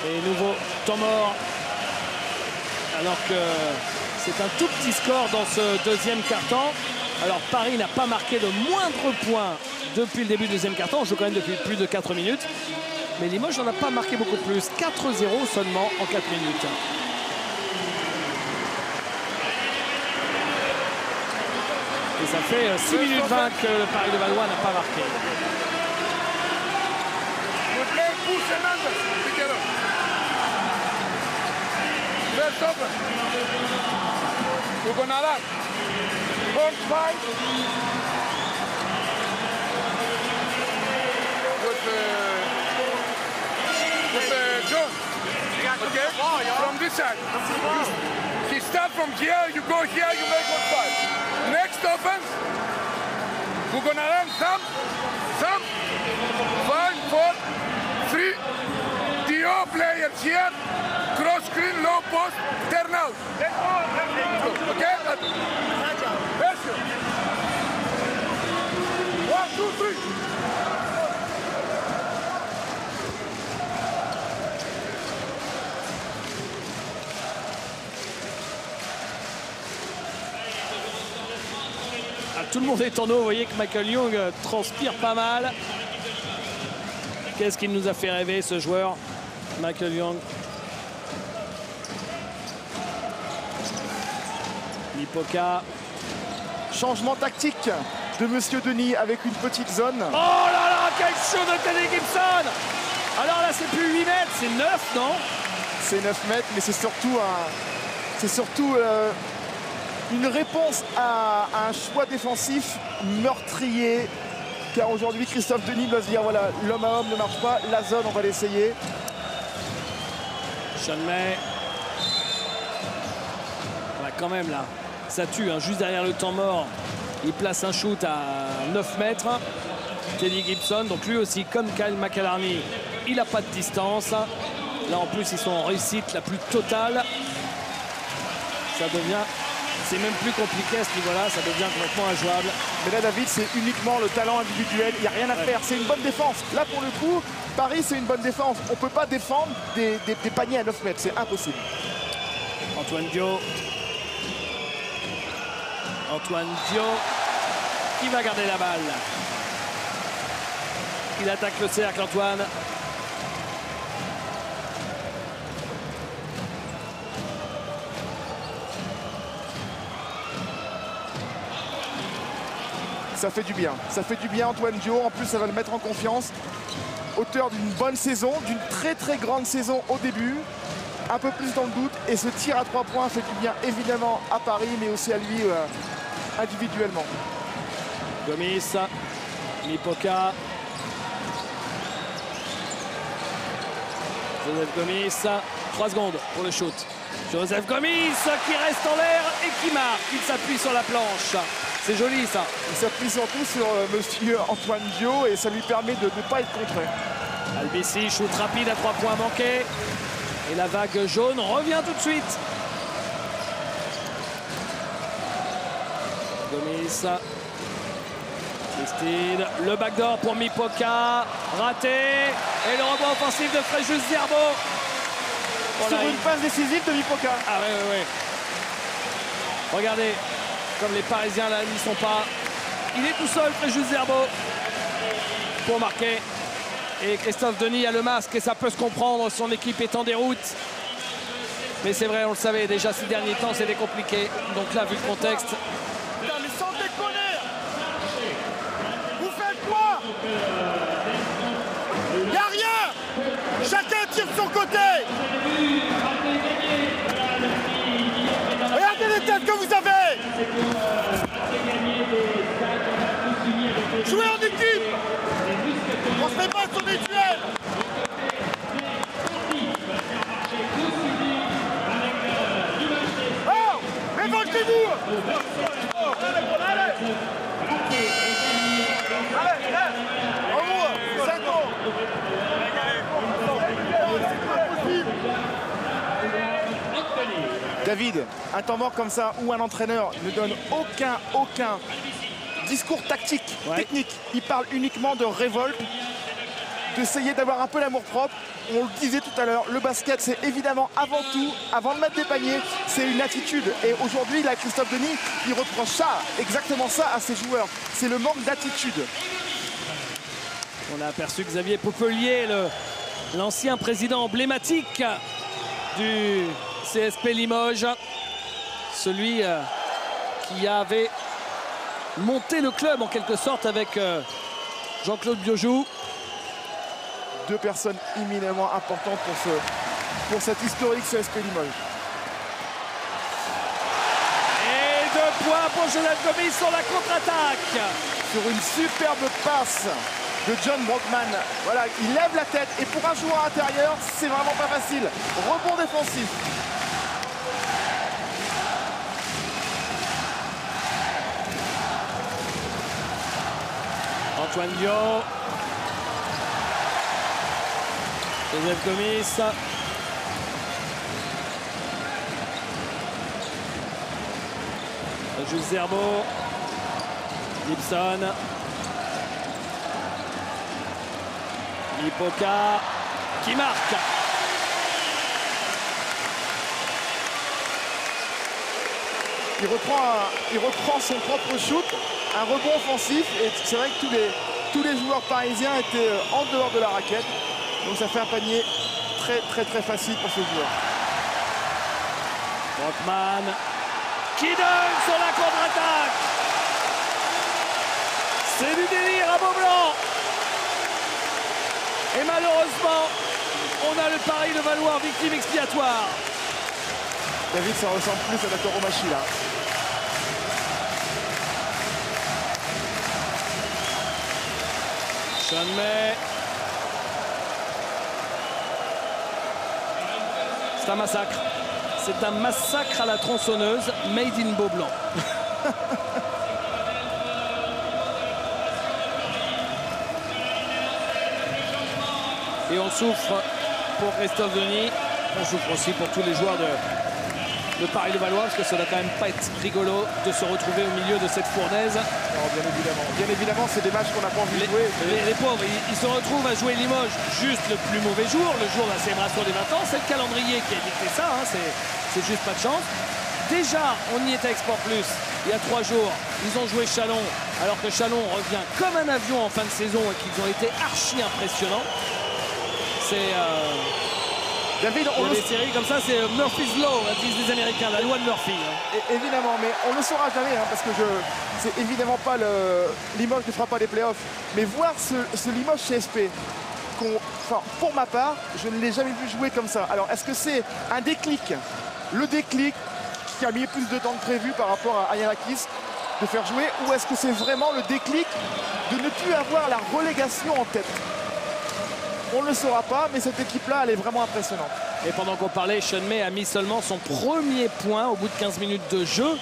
Et nouveau temps mort. Alors que c'est un tout petit score dans ce deuxième quart-temps. Alors Paris n'a pas marqué le moindre point depuis le début du deuxième quart-temps. On joue quand même depuis plus de 4 minutes. Mais Limoges n'en a pas marqué beaucoup plus. 4-0 seulement en 4 minutes. Et ça fait 6 minutes 20 que le Paris-Levallois n'a pas marqué. Front five with John. Okay? From this side. He starts from here, you go here, you make 1-5. Next offense, we're gonna run some, 5, 4, 3. The all players here, cross screen, low post, turn out. Okay? Pressure. 1, 2, 3. Tout le monde est en eau, vous voyez que Michael Young transpire pas mal. Qu'est-ce qu'il nous a fait rêver ce joueur, Michael Young. Mipoka. Changement tactique de Monsieur Denis avec une petite zone. Oh là là, quel show de Teddy Gibson. Alors là, c'est plus 8 mètres, c'est 9, non? C'est 9 mètres, mais c'est surtout une réponse à un choix défensif meurtrier. Car aujourd'hui, Christophe Denis doit se dire, voilà, l'homme à homme ne marche pas, la zone, on va l'essayer. Sean May. Ouais, quand même là, ça tue, hein, juste derrière le temps mort. Il place un shoot à 9 mètres. Teddy Gibson, donc lui aussi, comme Kyle McAlarney, il n'a pas de distance. Là, en plus, ils sont en réussite la plus totale. Ça devient... C'est même plus compliqué à ce niveau-là, ça devient complètement injouable. Mais là, David, c'est uniquement le talent individuel. Il n'y a rien à faire. C'est une bonne défense. Là, pour le coup, Paris, c'est une bonne défense. On ne peut pas défendre des paniers à 9 mètres. C'est impossible. Antoine Dio. Antoine Dio qui va garder la balle. Il attaque le cercle, Antoine. Ça fait du bien. Ça fait du bien, Antoine Dio. En plus, ça va le mettre en confiance. Auteur d'une bonne saison, d'une très très grande saison au début. Un peu plus dans le doute. Et ce tir à 3 points fait du bien, évidemment, à Paris, mais aussi à lui individuellement. Gomis, Mipoka. Joseph Gomis, 3 secondes pour le shoot. Joseph Gomis qui reste en l'air et qui marque. Il s'appuie sur la planche. C'est joli ça. Il s'appuie surtout sur monsieur Antoine Dio et ça lui permet de ne pas être contré. Albici, shoot rapide à 3 points manqués. Et la vague jaune revient tout de suite. Gomis. Christine. Le backdoor pour Mipoka. Raté. Et le rebond offensif de Fréjus Zerbo. Sur une passe décisive de Mipoka. Ah ouais. Regardez. Comme les Parisiens là n'y sont pas. Il est tout seul, Fréjus Zerbo, pour marquer. Et Christophe Denis a le masque et ça peut se comprendre, son équipe est en déroute. Mais c'est vrai, on le savait déjà ces derniers temps, c'était compliqué. Donc là, vu le contexte. Putain, mais sans déconner! Vous faites quoi? Y'a rien! Chacun tire de son côté! Regardez les têtes que vous avez! Jouez en équipe! On se met pas sur des duels! Oh! Révoltez-vous! Allez! En haut! 5 ans! David, un temps mort comme ça où un entraîneur ne donne aucun discours tactique, technique. Il parle uniquement de révolte, d'essayer d'avoir un peu l'amour propre. On le disait tout à l'heure, le basket, c'est évidemment avant tout, avant de mettre des paniers, c'est une attitude. Et aujourd'hui, là, Christophe Denis, il reproche ça, exactement ça à ses joueurs. C'est le manque d'attitude. On a aperçu Xavier Popelier, l'ancien président emblématique du CSP Limoges. Celui qui avait monté le club en quelque sorte avec Jean-Claude Biojou. 2 personnes éminemment importantes pour cette historique CSP Limoges. Et 2 points pour Joseph Gomis sur la contre-attaque. Sur une superbe passe de John Brockman. Voilà, il lève la tête et pour un joueur intérieur, c'est vraiment pas facile. Rebond défensif. Antoine Dio. Joseph Gomis. Juste Zerbo. Gibson. Lipoka qui marque. Il reprend son propre shoot, un rebond offensif. Et c'est vrai que tous les joueurs parisiens étaient en dehors de la raquette. Donc ça fait un panier très facile pour ce joueur. Brockman qui donne sur la contre-attaque. C'est du délire à Beaublanc. Et malheureusement, on a le Paris de Valois victime expiatoire. David, ça ressemble plus à la tauromachie là. Jamais. C'est un massacre. C'est un massacre à la tronçonneuse, made in Beaublanc. Et on souffre pour Christophe Denis. On souffre aussi pour tous les joueurs de Paris le Valois, parce que ça ne doit quand même pas être rigolo de se retrouver au milieu de cette fournaise. Non, bien évidemment, c'est des matchs qu'on n'a pas envie de jouer. Les pauvres, ils se retrouvent à jouer Limoges juste le plus mauvais jour, le jour de la célébration des 20 ans. C'est le calendrier qui a dicté ça, hein, c'est juste pas de chance. Déjà, on y était avec Sport Plus il y a 3 jours. Ils ont joué Chalon, alors que Chalon revient comme un avion en fin de saison et qu'ils ont été archi impressionnants. C'est... David, il y a des séries comme ça, c'est Murphy's Law, disent les Américains, la loi de Murphy. Hein. Évidemment, mais on ne le saura jamais, hein, parce que c'est évidemment pas Limoges ne fera pas les playoffs. Mais voir ce Limoges CSP, pour ma part, je ne l'ai jamais vu jouer comme ça. Alors, est-ce que c'est un déclic, le déclic qui a mis plus de temps que prévu par rapport à Yanakis de faire jouer, ou est-ce que c'est vraiment le déclic de ne plus avoir la relégation en tête? On ne le saura pas, mais cette équipe-là, elle est vraiment impressionnante. Et pendant qu'on parlait, Sean May a mis seulement son premier point au bout de 15 minutes de jeu.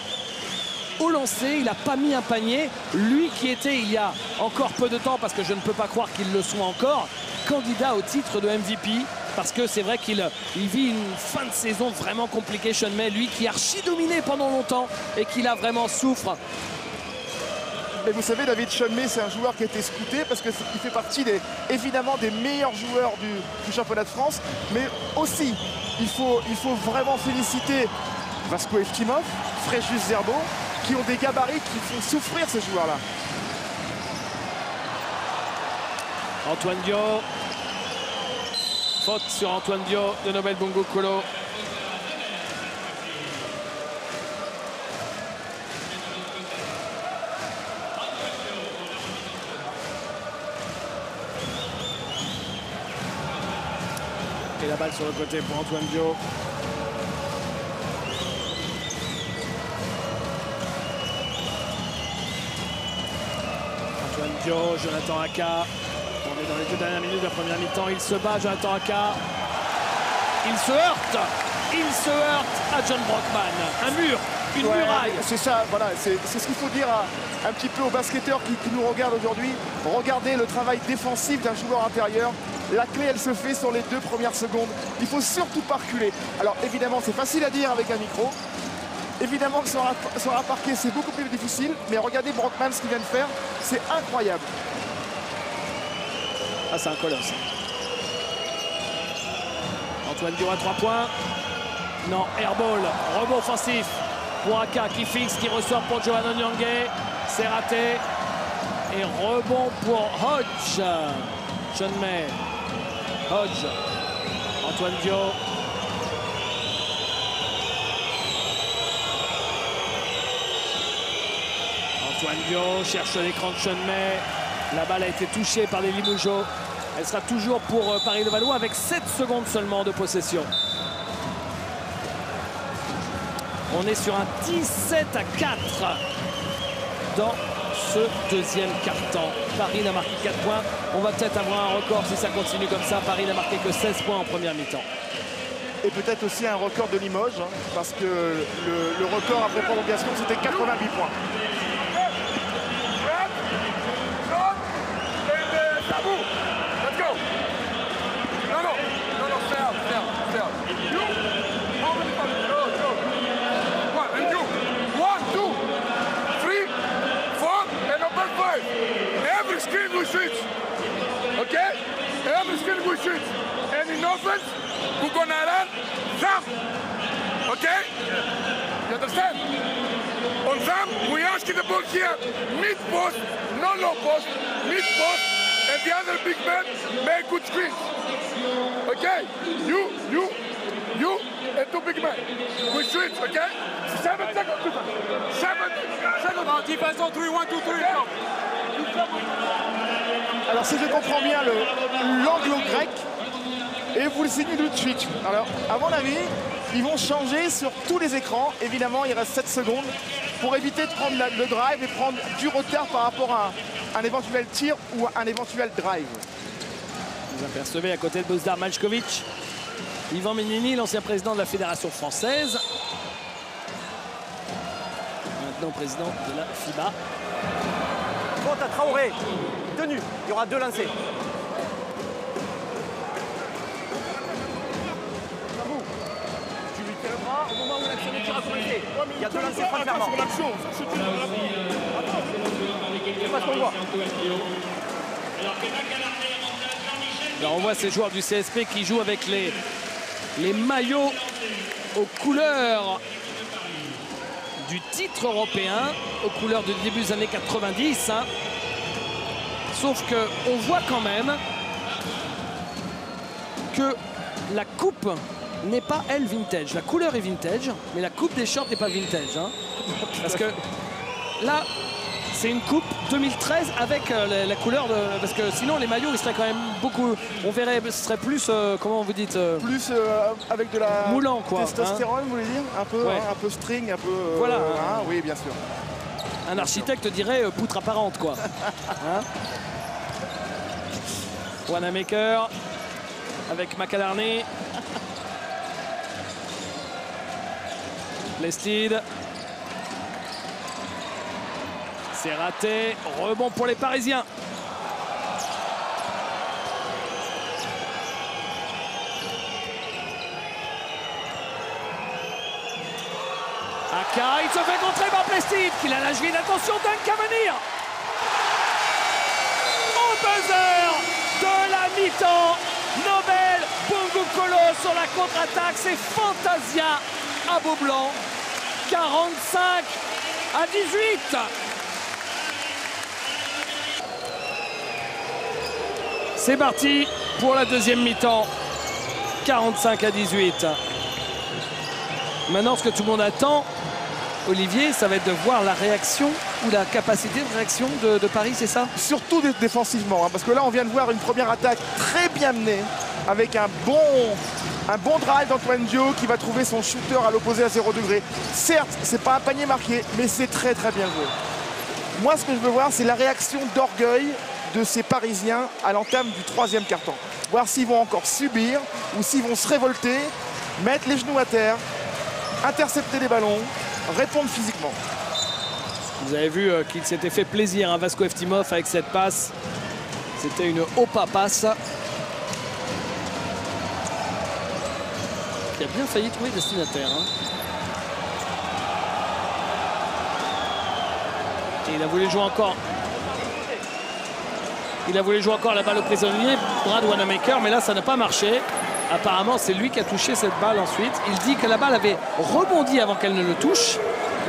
Au lancer, il n'a pas mis un panier. Lui qui était, il y a encore peu de temps, parce que je ne peux pas croire qu'il le soit encore, candidat au titre de MVP. Parce que c'est vrai qu'il vit une fin de saison vraiment compliquée, Sean May. Lui qui a archi-dominé pendant longtemps et qui là vraiment souffre. Mais vous savez, David, Sean May, c'est un joueur qui a été scouté parce qu'il fait partie évidemment des meilleurs joueurs du championnat de France. Mais aussi, il faut vraiment féliciter Vasco Eftimov, Fréjus Zerbo, qui ont des gabarits qui font souffrir ces joueurs-là. Antoine Dio. Faute sur Antoine Dio de Nobel Bongo Kolo. Et la balle sur le côté pour Antoine Dio. Antoine Dio, Jonathan Aka. On est dans les 2 dernières minutes de la première mi-temps. Il se bat, Jonathan Aka. Il se heurte à John Brockman. Un mur, une muraille. C'est ça, voilà, c'est ce qu'il faut dire un petit peu aux basketteurs qui nous regardent aujourd'hui. Regardez le travail défensif d'un joueur intérieur. La clé, elle se fait sur les 2 premières secondes. Il ne faut surtout pas reculer. Alors évidemment, c'est facile à dire avec un micro. Évidemment que sur un parquet, c'est beaucoup plus difficile. Mais regardez Brockman, ce qu'il vient de faire. C'est incroyable. Ah, c'est un colosse. Antoine Dio à 3 points. Non, airball. Rebond offensif pour Aka qui fixe, qui ressort pour Johan Onyangé. C'est raté. Et rebond pour Hodge. Sean May. Hodge. Antoine Dio. Antoine Dio cherche l'écran de Sean May. La balle a été touchée par les Limougeaux. Elle sera toujours pour Paris le Valois avec 7 secondes seulement de possession. On est sur un 17-4 dans ce deuxième quart-temps. Paris n'a marqué 4 points. On va peut-être avoir un record si ça continue comme ça. Paris n'a marqué que 16 points en première mi-temps. Et peut-être aussi un record de Limoges, hein, parce que le record après prolongation, c'était 88 points. then we switch. And in offense, we're gonna run them. Okay? You understand? On them, we ask the ball here, mid post, no low post, mid post, and the other big man make good screens. Okay? You, and two big men. We switch, okay? 7 seconds. 7 seconds. Defense on 3, 1, 2, 3. Alors si je comprends bien l'anglo-grec, et vous le signez tout de suite. Alors à mon avis, ils vont changer sur tous les écrans. Évidemment, il reste 7 secondes pour éviter de prendre le drive et prendre du retard par rapport à un éventuel tir ou un éventuel drive. Vous apercevez à côté de Bozdar Maljkovic, Ivan Menini, l'ancien président de la Fédération française. Maintenant président de la FIBA. Faute à Traoré. Tenu. Il y aura 2 lancers. Tu lui tiens le bras au moment où l'action de tir a commencé. Il y a 2 lancers frontalement. C'est pas ce qu'on voit. Alors on voit ces joueurs du CSP qui jouent avec les maillots aux couleurs du titre européen, aux couleurs du début des années 90. Hein. Sauf qu'on voit quand même que la coupe n'est pas, elle, vintage. La couleur est vintage, mais la coupe des shorts n'est pas vintage. Hein. Parce que là, c'est une coupe 2013 avec la couleur de... Parce que sinon, les maillots, ils seraient quand même beaucoup... On verrait, ce serait plus... comment vous dites Plus avec de la... Moulant, quoi. Testostérone, vous voulez dire un peu, ouais. Un peu string, un peu... Voilà. Hein, oui, bien sûr. Un architecte dirait poutre apparente, quoi. Hein. Wanamaker avec McAlarney. Lestide. C'est raté. Rebond pour les Parisiens. Aka, il se fait contrer par Plestide, qui a la juille d'attention, Dunk à venir. Au buzzer de la mi-temps, Nobel Bongokolo sur la contre-attaque, c'est Fantasia à Beaublanc. 45-18. C'est parti pour la deuxième mi-temps. 45-18. Maintenant, ce que tout le monde attend, Olivier, ça va être de voir la réaction ou la capacité de réaction de Paris, c'est ça? Surtout défensivement, hein, parce que là, on vient de voir une première attaque très bien menée, avec un bon drive d'Antoine Dio qui va trouver son shooter à l'opposé à 0 degré. Certes, c'est pas un panier marqué, mais c'est très très bien joué. Moi, ce que je veux voir, c'est la réaction d'orgueil de ces Parisiens à l'entame du troisième quart-temps. Voir s'ils vont encore subir ou s'ils vont se révolter, mettre les genoux à terre, intercepter les ballons, répondre physiquement. Vous avez vu qu'il s'était fait plaisir, hein, Vasko Eftimov, avec cette passe. C'était une Opa passe. Qui a bien failli trouver destinataire. Hein. Et il a voulu jouer encore. Il a voulu jouer encore la balle au prisonnier, Brad Wanamaker, mais là ça n'a pas marché. Apparemment, c'est lui qui a touché cette balle ensuite. Il dit que la balle avait rebondi avant qu'elle ne le touche.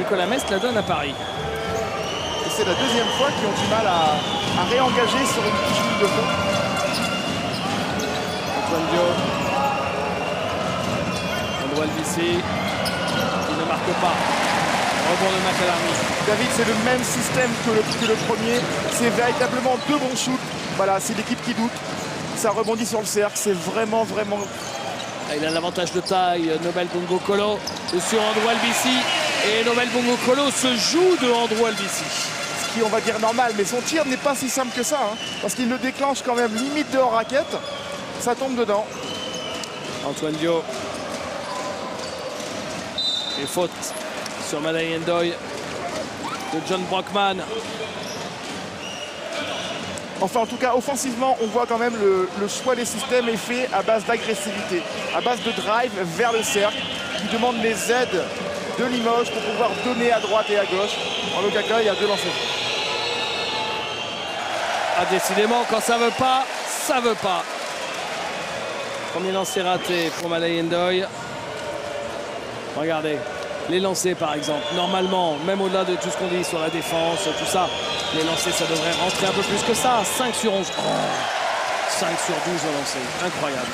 Nicolas Mest la donne à Paris. Et c'est la deuxième fois qu'ils ont du mal à réengager sur une petite ligne de fond. Antoine Dio. Andrew Albici. Il ne marque pas. Rebond de McAlarney. David, c'est le même système que le premier. C'est véritablement deux bons shoots. Voilà, c'est l'équipe qui doute. Ça rebondit sur le cercle. C'est vraiment... Il a l'avantage de taille, Nobel Bongokolo sur Andrew Albici. Et Nobel Bongokolo se joue de Andrew Albici. Ce qui, on va dire, normal. Mais son tir n'est pas si simple que ça. Hein, parce qu'il le déclenche quand même limite de hors raquette. Ça tombe dedans. Antoine Dio. Et faute sur Madai Ndoye de John Brockman. Enfin, en tout cas, offensivement, on voit quand même le choix des systèmes est fait à base d'agressivité, à base de drive vers le cercle, qui demande les aides de Limoges pour pouvoir donner à droite et à gauche. En Okaka, il y a 2 lancers. Ah, décidément, quand ça veut pas, ça veut pas. Premier lancer raté pour Malay Ndoye. Regardez, les lancers par exemple. Normalement, même au-delà de tout ce qu'on dit sur la défense, tout ça, les lancers, ça devrait rentrer un peu plus que ça. 5 sur 11. Oh, 5 sur 12 au lancer. Incroyable.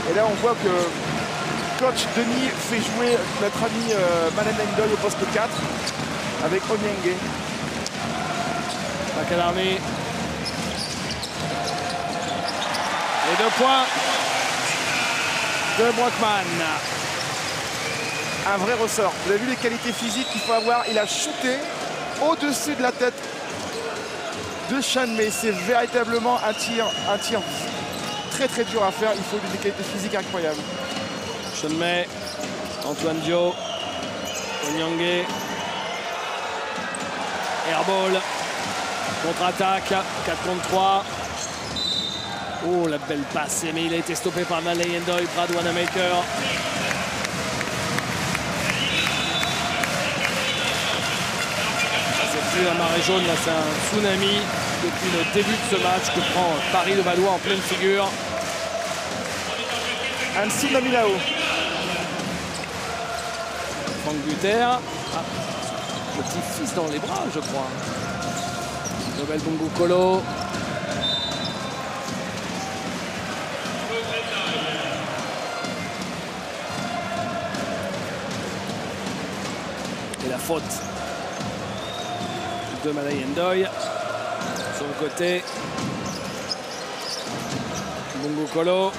Et là, on voit que coach Denis fait jouer notre ami Malay Ndoye au poste 4 avec Onyenge. Makalarmi. Et 2 points de Brockman. Un vrai ressort. Vous avez vu les qualités physiques qu'il faut avoir. Il a shooté au-dessus de la tête de Sean May. C'est véritablement un tir très très dur à faire. Il faut des qualités physiques incroyables. Sean May, Antoine Dio, Onyenge. Airball. Contre-attaque. 4 contre 3. Oh, la belle passe, mais il a été stoppé par Malay Ndoye, Brad Wanamaker. C'est plus la marée jaune, là c'est un tsunami depuis le début de ce match que prend Paris-Levallois en pleine figure. Un tsunami là-haut. Franck Buter. Ah, petit-fils dans les bras, je crois. Nobel Bungu Kolo. Et la faute de Malay Ndoye sur le côté. Bungu Kolo.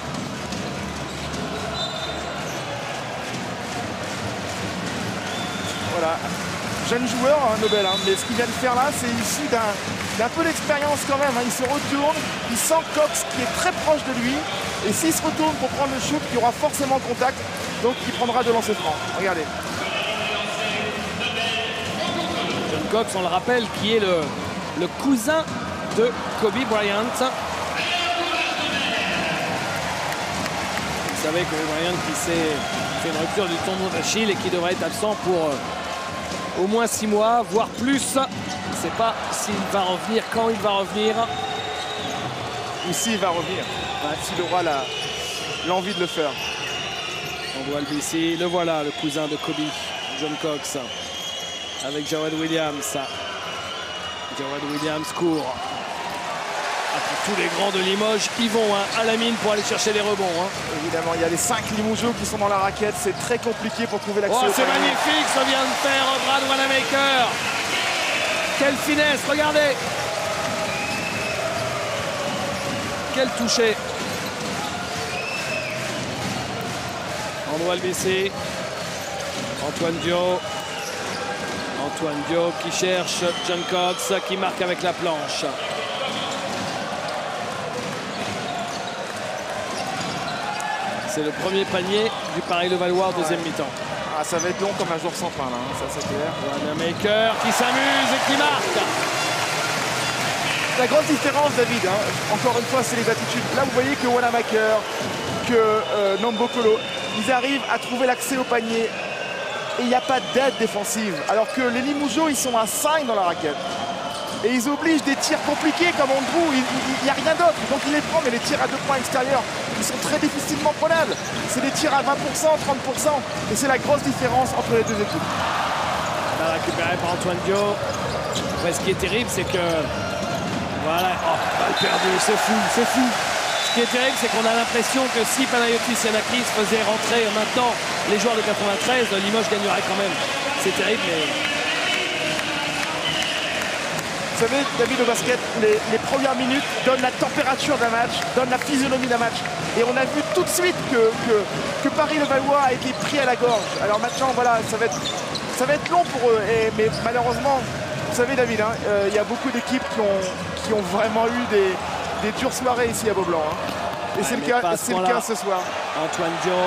Voilà, jeune joueur, hein, Nobel, hein, mais ce qu'il vient de faire là, c'est issu d'un peu d'expérience quand même. Hein. Il se retourne, il sent Cox qui est très proche de lui, et s'il se retourne pour prendre le shoot, il y aura forcément contact, donc il prendra de lancer franc. Regardez. John Cox, on le rappelle, qui est le cousin de Kobe Bryant. Vous savez, Kobe Bryant qui s'est fait une rupture du tendon d'Achille et qui devrait être absent pour au moins 6 mois, voire plus. On ne sait pas s'il va revenir, quand il va revenir. Ou s'il va revenir, s'il aura l'envie de le faire. On voit le BC, le voilà, le cousin de Kobe, John Cox, avec Jawad Williams. Jawad Williams court. Après tous les grands de Limoges, ils vont à la mine pour aller chercher les rebonds. Évidemment, il y a les 5 Limougeaux qui sont dans la raquette. C'est très compliqué pour trouver l'accès. Oh, c'est magnifique, ce vient de faire Brad Wanamaker. Quelle finesse, regardez. Quel toucher. Andrew LBC. Antoine Dio. Antoine Dio qui cherche John Cox, qui marque avec la planche. C'est le premier panier du Paris-Levallois au deuxième mi-temps. Ah, ça va être long comme un jour sans fin, là, hein, ça c'est clair. Wanamaker qui s'amuse et qui marque. La grande différence, David, hein, encore une fois, c'est les attitudes. Là, vous voyez que Wanamaker, que Nombo Kolo, ils arrivent à trouver l'accès au panier et il n'y a pas d'aide défensive. Alors que les Limougeaux, ils sont à 5 dans la raquette. Et ils obligent des tirs compliqués comme Andrew, il n'y a rien d'autre. Donc il les prend, mais les tirs à 2 points extérieurs, ils sont très difficilement prenables. C'est des tirs à 20%, 30%. Et c'est la grosse différence entre les deux équipes. Là, récupéré par Antoine Dio. Après, ce qui est terrible, c'est que... Voilà, oh, balle perdue, c'est fou, c'est fou. Ce qui est terrible, c'est qu'on a l'impression que si Panayotis Yanakis faisait rentrer maintenant les joueurs de 93, Limoges gagnerait quand même. C'est terrible, mais... Vous savez, David, au basket, les premières minutes donnent la température d'un match, donnent la physionomie d'un match. Et on a vu tout de suite que Paris-Levallois a été pris à la gorge. Alors maintenant, voilà, ça va être long pour eux. Mais malheureusement, vous savez, David, hein, y a beaucoup d'équipes qui ont vraiment eu des dures soirées ici à Beaublanc. Hein. Et c'est le cas ce soir. Antoine Dio,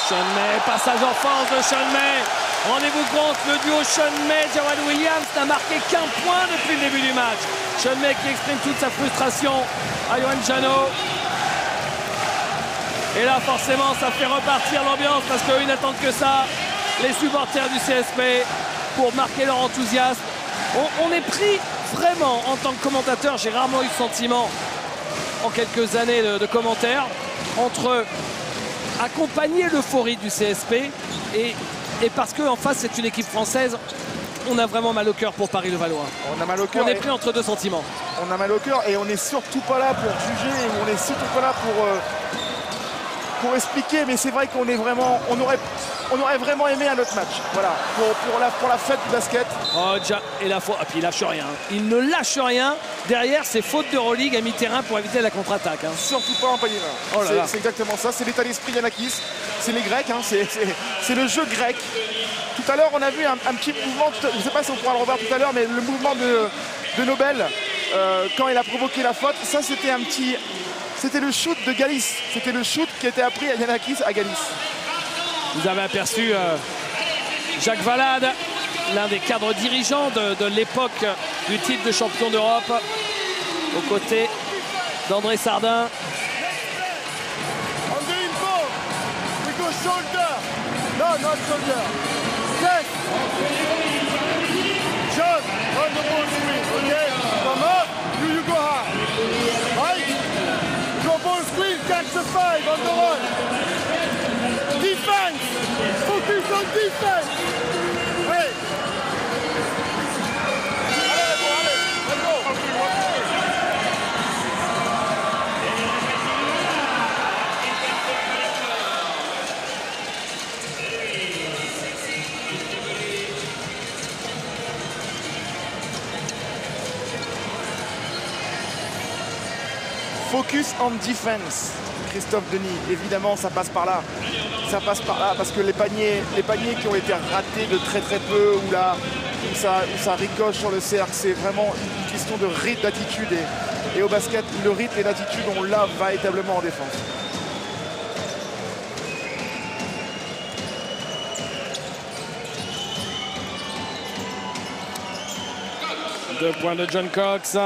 Sean May, passage en force de Sean May. Rendez-vous compte, le duo Sean May, Jawad Williams n'a marqué qu'un point depuis le début du match. Sean May qui exprime toute sa frustration à Yohan Jano. Et là, forcément, ça fait repartir l'ambiance parce qu'eux, ils n'attendent que ça. Les supporters du CSP pour marquer leur enthousiasme. On est pris vraiment, en tant que commentateur, j'ai rarement eu le sentiment en quelques années de commentaires entre accompagner l'euphorie du CSP et parce qu'en face c'est une équipe française, on a vraiment mal au cœur pour Paris-Levallois. On a mal au cœur. On est pris entre deux sentiments. On a mal au cœur et on n'est surtout pas là pour juger, on n'est surtout pas là pour expliquer, mais c'est vrai qu'on est vraiment, on aurait vraiment aimé un autre match. Voilà, pour la fête du basket. Oh, déjà, et la faute, et puis il lâche rien. Il ne lâche rien. Derrière, c'est faute de Euroleague à mi-terrain pour éviter la contre-attaque. Hein. Surtout pas en panier. Oh là là. C'est exactement ça. C'est l'état d'esprit Yanakis. C'est les Grecs. Hein. C'est le jeu grec. Tout à l'heure, on a vu un petit mouvement. Je ne sais pas si on pourra le revoir tout à l'heure, mais le mouvement de Nobel quand il a provoqué la faute, ça c'était un petit. C'était le shoot de Galis. C'était le shoot qui était appris à Yanakis à Galis. Vous avez aperçu Jacques Valade, l'un des cadres dirigeants de l'époque du titre de champion d'Europe, aux côtés d'André Sardin. On the info, we go shoulder. No, not shoulder. Check. Shot on the ball screen, okay? Come up, you go high. Right? Go ball screen, catch the 5 on the run. Defense! Focus on defense! Hey! Allez, let's go! Focus on defense. Christophe Denis, évidemment ça passe par là. Ça passe par là parce que les paniers qui ont été ratés de très peu où ça ricoche sur le cercle, c'est vraiment une question de rythme, d'attitude et au basket le rythme et l'attitude on l'a véritablement en défense. Deux points de John Cox.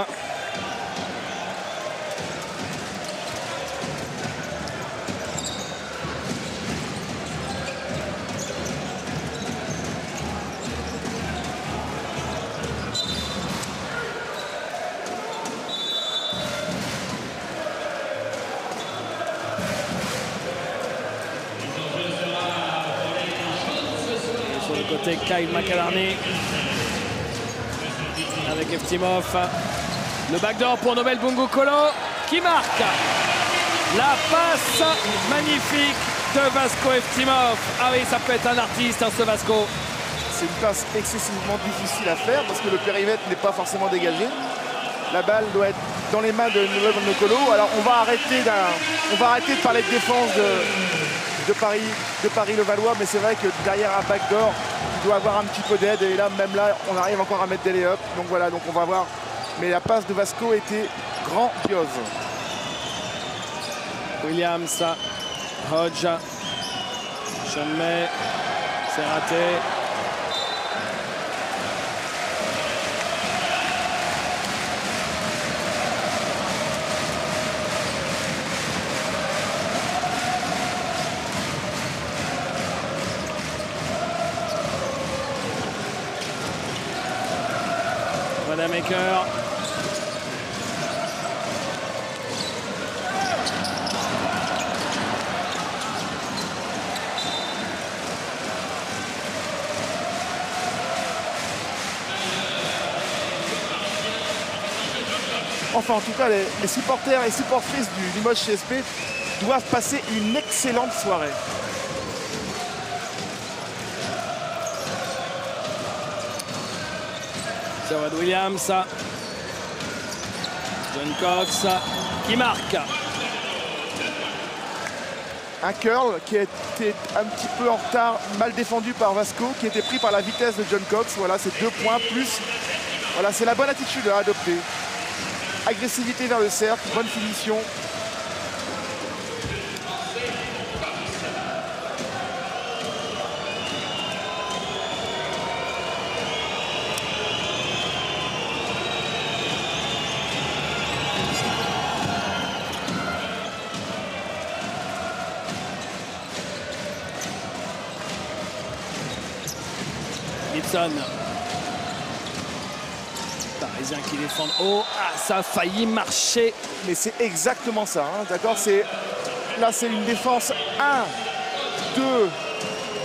Côté Kyle McAlarney avec Eftimov. Le backdoor pour Nobel Bungu Kolo qui marque la passe magnifique de Vasco Eftimov. Ah oui, ça peut être un artiste, hein, ce Vasco. C'est une passe excessivement difficile à faire parce que le périmètre n'est pas forcément dégagé. La balle doit être dans les mains de Nobel Bungu Kolo. Alors on va arrêter de parler de défense de Paris-Levallois, mais c'est vrai que derrière un backdoor, il doit avoir un petit peu d'aide et là, même là, on arrive encore à mettre des lay-ups. Donc voilà, donc on va voir. Mais la passe de Vasco était grandiose. Williams, Hodge, Chonmei, c'est raté. Maker. Enfin, en tout cas, les supporters et supportrices du Limoges CSP doivent passer une excellente soirée. Sherwood Williams, John Cox qui marque. Un curl qui a été un petit peu en retard, mal défendu par Vasco, qui était pris par la vitesse de John Cox. Voilà, c'est 2 points plus. Voilà, c'est la bonne attitude à adopter. Agressivité vers le cercle, bonne finition. Parisiens qui défendent haut. Ah, ça a failli marcher. Mais c'est exactement ça, hein, d'accord. Là, c'est une défense 1, 2,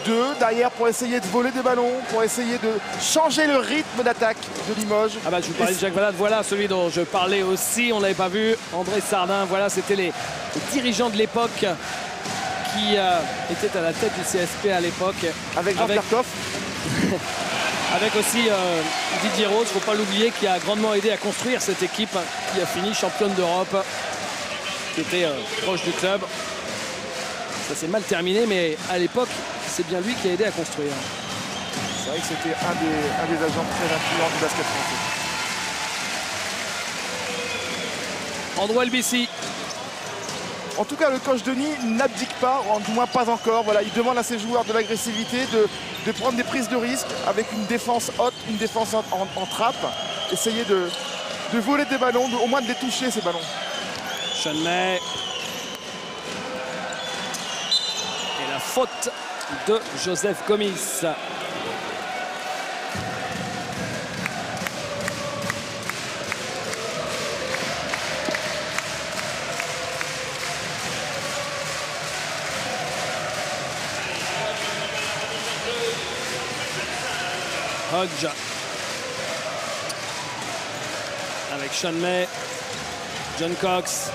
2 derrière pour essayer de voler des ballons, pour essayer de changer le rythme d'attaque de Limoges. Ah bah je vous parlais de Jacques Valade, voilà celui dont je parlais aussi, on ne l'avait pas vu, André Sardin, voilà c'était les dirigeants de l'époque qui étaient à la tête du CSP à l'époque. Avec Jean-Pierre Coff. Avec aussi Didier Rose, il ne faut pas l'oublier, qui a grandement aidé à construire cette équipe qui a fini championne d'Europe, qui était proche du club. Ça s'est mal terminé, mais à l'époque, c'est bien lui qui a aidé à construire. C'est vrai que c'était un des agents très influents du basket français. Andrew Elbissi. En tout cas, le coach Denis n'abdique pas, du moins pas encore. Voilà, il demande à ses joueurs de l'agressivité, de prendre des prises de risque avec une défense haute, une défense en trappe. Essayer de voler des ballons, au moins de les toucher, ces ballons. Sean May. Et la faute de Joseph Gomis. Hodge avec Sean May, John Cox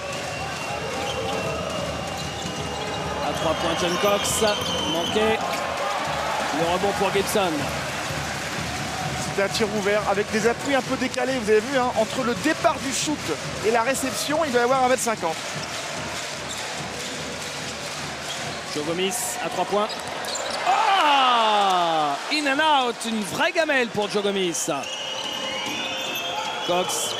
à 3 points. John Cox manqué, le rebond pour Gibson. C'était un tir ouvert avec des appuis un peu décalés, vous avez vu, hein, entre le départ du shoot et la réception, il va y avoir 1,50 m. Joe Gomis à 3 points. Ah, in and out, une vraie gamelle pour Joe Gomis. Cox,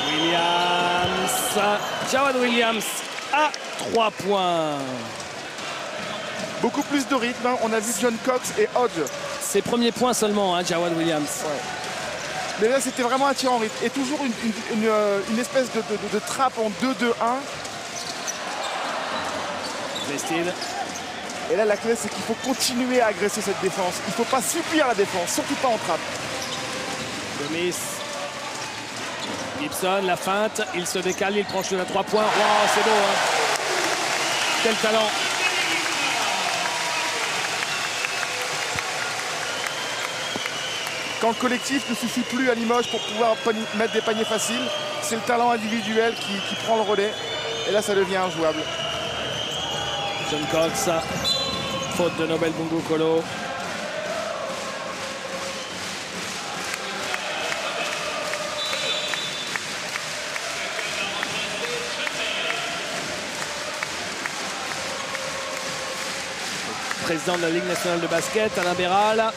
Williams, Jawad Williams à 3 points. Beaucoup plus de rythme, hein. On a vu John Cox et Hodge. Ses premiers points seulement, hein, Jawad Williams. Ouais. Mais là, c'était vraiment un tir en rythme. Et toujours une espèce de trappe en 2-2-1. Vestide. Et là, la clé, c'est qu'il faut continuer à agresser cette défense. Il ne faut pas subir la défense, surtout pas en trappe. Gomis. Gibson, la feinte. Il se décale, il tranche de la 3 points. Wow, c'est beau, hein. Quel talent. Quand le collectif ne suffit plus à Limoges pour pouvoir mettre des paniers faciles, c'est le talent individuel qui prend le relais. Et là, ça devient injouable. John Cox, faute de Nobel Bungu Kolo. Président de la Ligue nationale de basket, Alain Béral.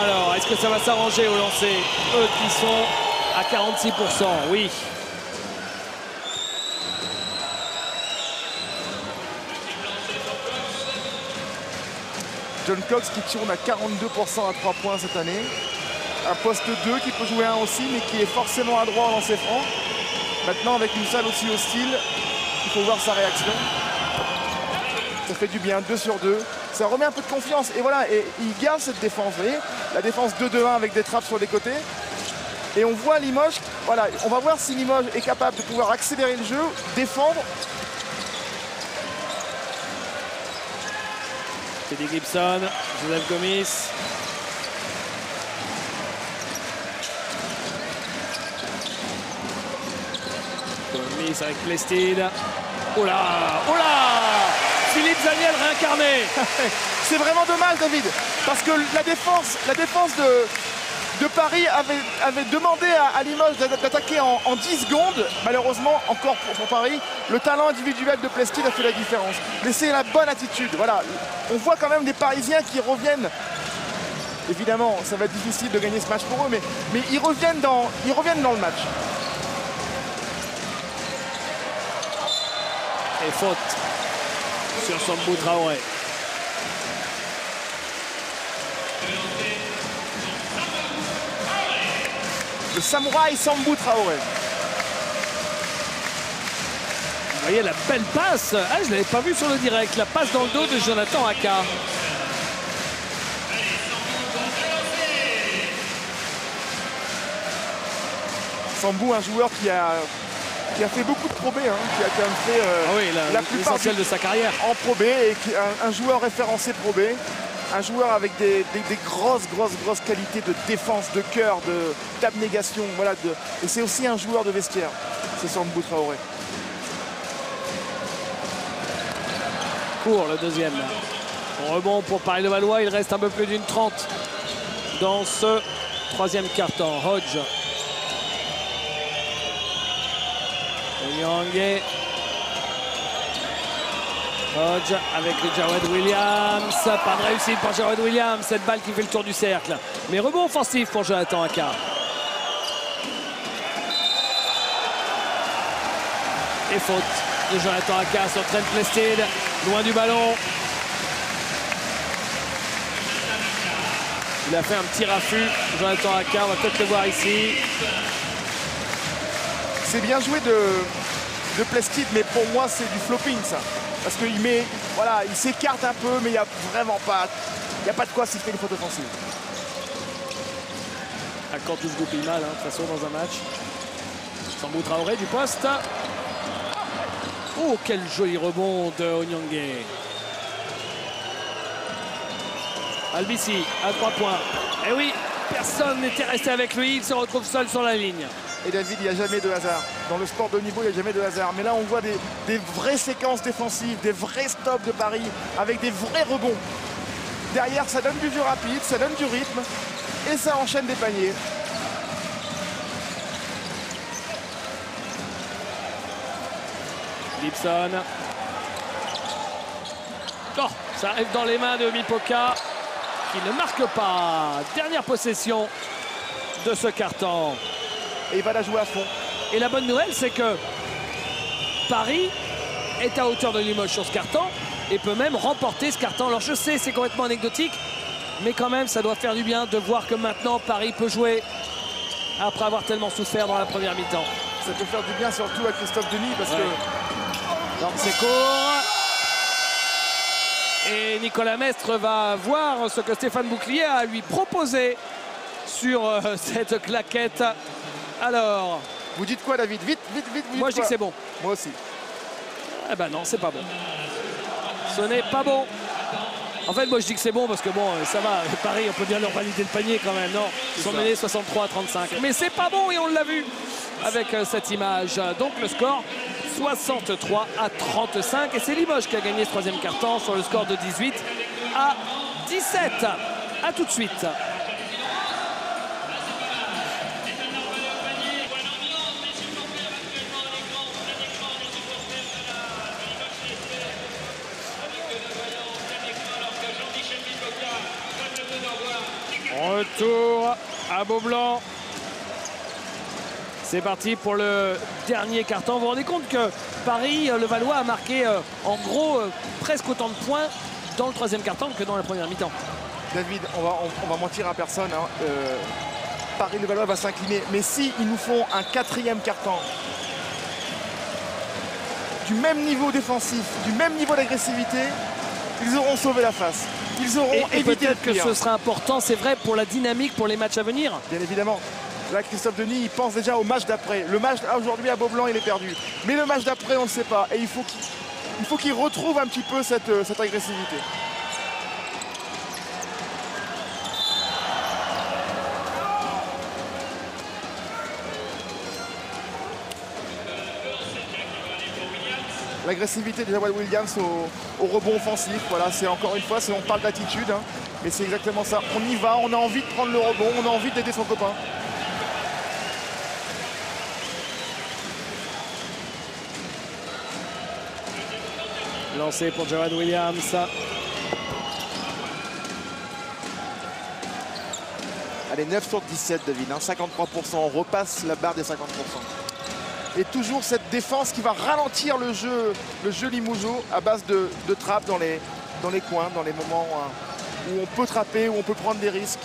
Alors, est-ce que ça va s'arranger au lancer? Eux qui sont à 46%, oui. John Cox qui tourne à 42% à 3 points cette année. Un poste 2 qui peut jouer un aussi, mais qui est forcément à droit en lancer franc. Maintenant, avec une salle aussi hostile, il faut voir sa réaction. Ça fait du bien, 2 sur 2. Ça remet un peu de confiance. Et voilà, et il garde cette défense, vous voyez, la défense 2-2-1 avec des trappes sur les côtés. Et on voit Limoges, voilà, on va voir si Limoges est capable de pouvoir accélérer le jeu, défendre. Teddy Gibson, Joseph Gomis. Gomis avec Plestide. Oh là, oh là! Philippe Zaniel réincarné. C'est vraiment dommage, David, parce que la défense de Paris avait demandé à Limoges d'attaquer en 10 secondes. Malheureusement, encore pour Paris, le talent individuel de Plestide a fait la différence. Mais c'est la bonne attitude. Voilà, on voit quand même des Parisiens qui reviennent. Évidemment, ça va être difficile de gagner ce match pour eux, mais ils reviennent dans le match. Et faute sur Sambou Traoré. Le samouraï Sambou Traoré. Vous voyez la belle passe. Ah, je ne l'avais pas vu sur le direct. La passe dans le dos de Jonathan Aka. Sambou, un joueur qui a fait beaucoup de Pro B, hein, qui a quand même fait la plupart l'essentiel de sa carrière en Pro B, et qui est un joueur référencé Pro B, un joueur avec des grosses qualités de défense, de cœur, d'abnégation, voilà, et c'est aussi un joueur de vestiaire, c'est Sambou Traoré. Court le deuxième. Bon rebond pour Paris-Levallois, il reste un peu plus d'une 30 dans ce troisième quart-temps. Hodge. Onyangue. Hodge avec Jarrod Williams. Pas de réussite pour Jarrod Williams. Cette balle qui fait le tour du cercle. Mais rebond offensif pour Jonathan Aka. Et faute de Jonathan Aka sur Trent Plested. Loin du ballon. Il a fait un petit raffut. Jonathan Aka, on va peut-être le voir ici. C'est bien joué de Plested, mais pour moi c'est du flopping ça. Parce qu'il met, voilà, il s'écarte un peu, mais il n'y a vraiment pas, il n'y a pas de quoi s'il fait une faute offensive. Quand tout se goupille mal, hein, de toute façon dans un match. Sambou Traoré du poste. Oh, quel joli rebond de Onyangue. Albici à 3 points. Et oui, personne n'était resté avec lui, il se retrouve seul sur la ligne. Et David, il n'y a jamais de hasard. Dans le sport de haut niveau, il n'y a jamais de hasard. Mais là, on voit des vraies séquences défensives, des vrais stops de Paris, avec des vrais rebonds. Derrière, ça donne du jeu rapide, ça donne du rythme, et ça enchaîne des paniers. Gibson. Oh, ça arrive dans les mains de Mipoka, qui ne marque pas. Dernière possession de ce carton. Et il va la jouer à fond. Et la bonne nouvelle, c'est que Paris est à hauteur de Limoges sur ce carton et peut même remporter ce carton. Alors je sais, c'est complètement anecdotique, mais quand même, ça doit faire du bien de voir que maintenant Paris peut jouer après avoir tellement souffert dans la première mi-temps. Ça peut faire du bien surtout à Christophe Denis parce que... Non, c'est court. Et Nicolas Mestre va voir ce que Stéphane Bouclier a à lui proposé sur cette claquette. Alors, vous dites quoi, David? Vite. Moi, je dis que c'est bon. Moi aussi. Eh ben non, c'est pas bon. Ce n'est pas bon. En fait, moi, je dis que c'est bon parce que bon, ça va. Paris, on peut bien leur valider le panier quand même. Non, ils sont menés 63-35. Mais c'est pas bon et on l'a vu avec cette image. Donc le score 63-35. Et c'est Limoges qui a gagné ce troisième quart-temps sur le score de 18-17. A tout de suite. Retour à Beaublanc. C'est parti pour le dernier carton. Vous vous rendez compte que Paris-Levallois a marqué en gros presque autant de points dans le troisième carton que dans la première mi-temps. David, on va mentir à personne. Hein. Paris-Levallois va s'incliner. Mais si ils nous font un quatrième carton du même niveau défensif, du même niveau d'agressivité, ils auront sauvé la face. Ils auront évité peut-être que ce sera important, c'est vrai, pour la dynamique, pour les matchs à venir. Bien évidemment. Là, Christophe Denis, il pense déjà au match d'après. Le match aujourd'hui à Beaublanc, il est perdu. Mais le match d'après, on ne sait pas. Et il faut qu'il retrouve un petit peu cette agressivité. L'agressivité de Jarrod Williams au rebond offensif, voilà, c'est encore une fois, on parle d'attitude, hein, mais c'est exactement ça. On y va, on a envie de prendre le rebond, on a envie d'aider son copain. Lancé pour Jarrod Williams. Allez, 9 sur 17, David, hein, 53%, on repasse la barre des 50%. Et toujours cette défense qui va ralentir le jeu limougeau à base de trappes dans les coins, dans les moments où on peut trapper, où on peut prendre des risques.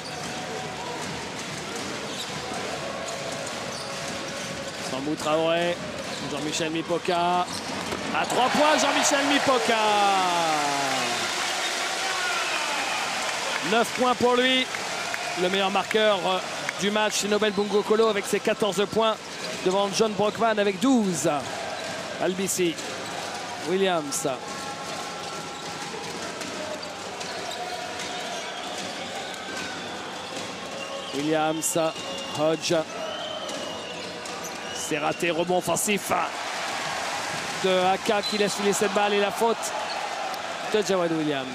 Sambou Traoré, Jean-Michel Mipoka À 3 points, Jean-Michel Mipoka. 9 points pour lui. Le meilleur marqueur du match, c'est Nobel Bungo Kolo avec ses 14 points devant John Brockman avec 12. Albici, Williams. Williams, Hodge. C'est raté, rebond offensif de Aka qui laisse filer cette balle et la faute de Jawad Williams.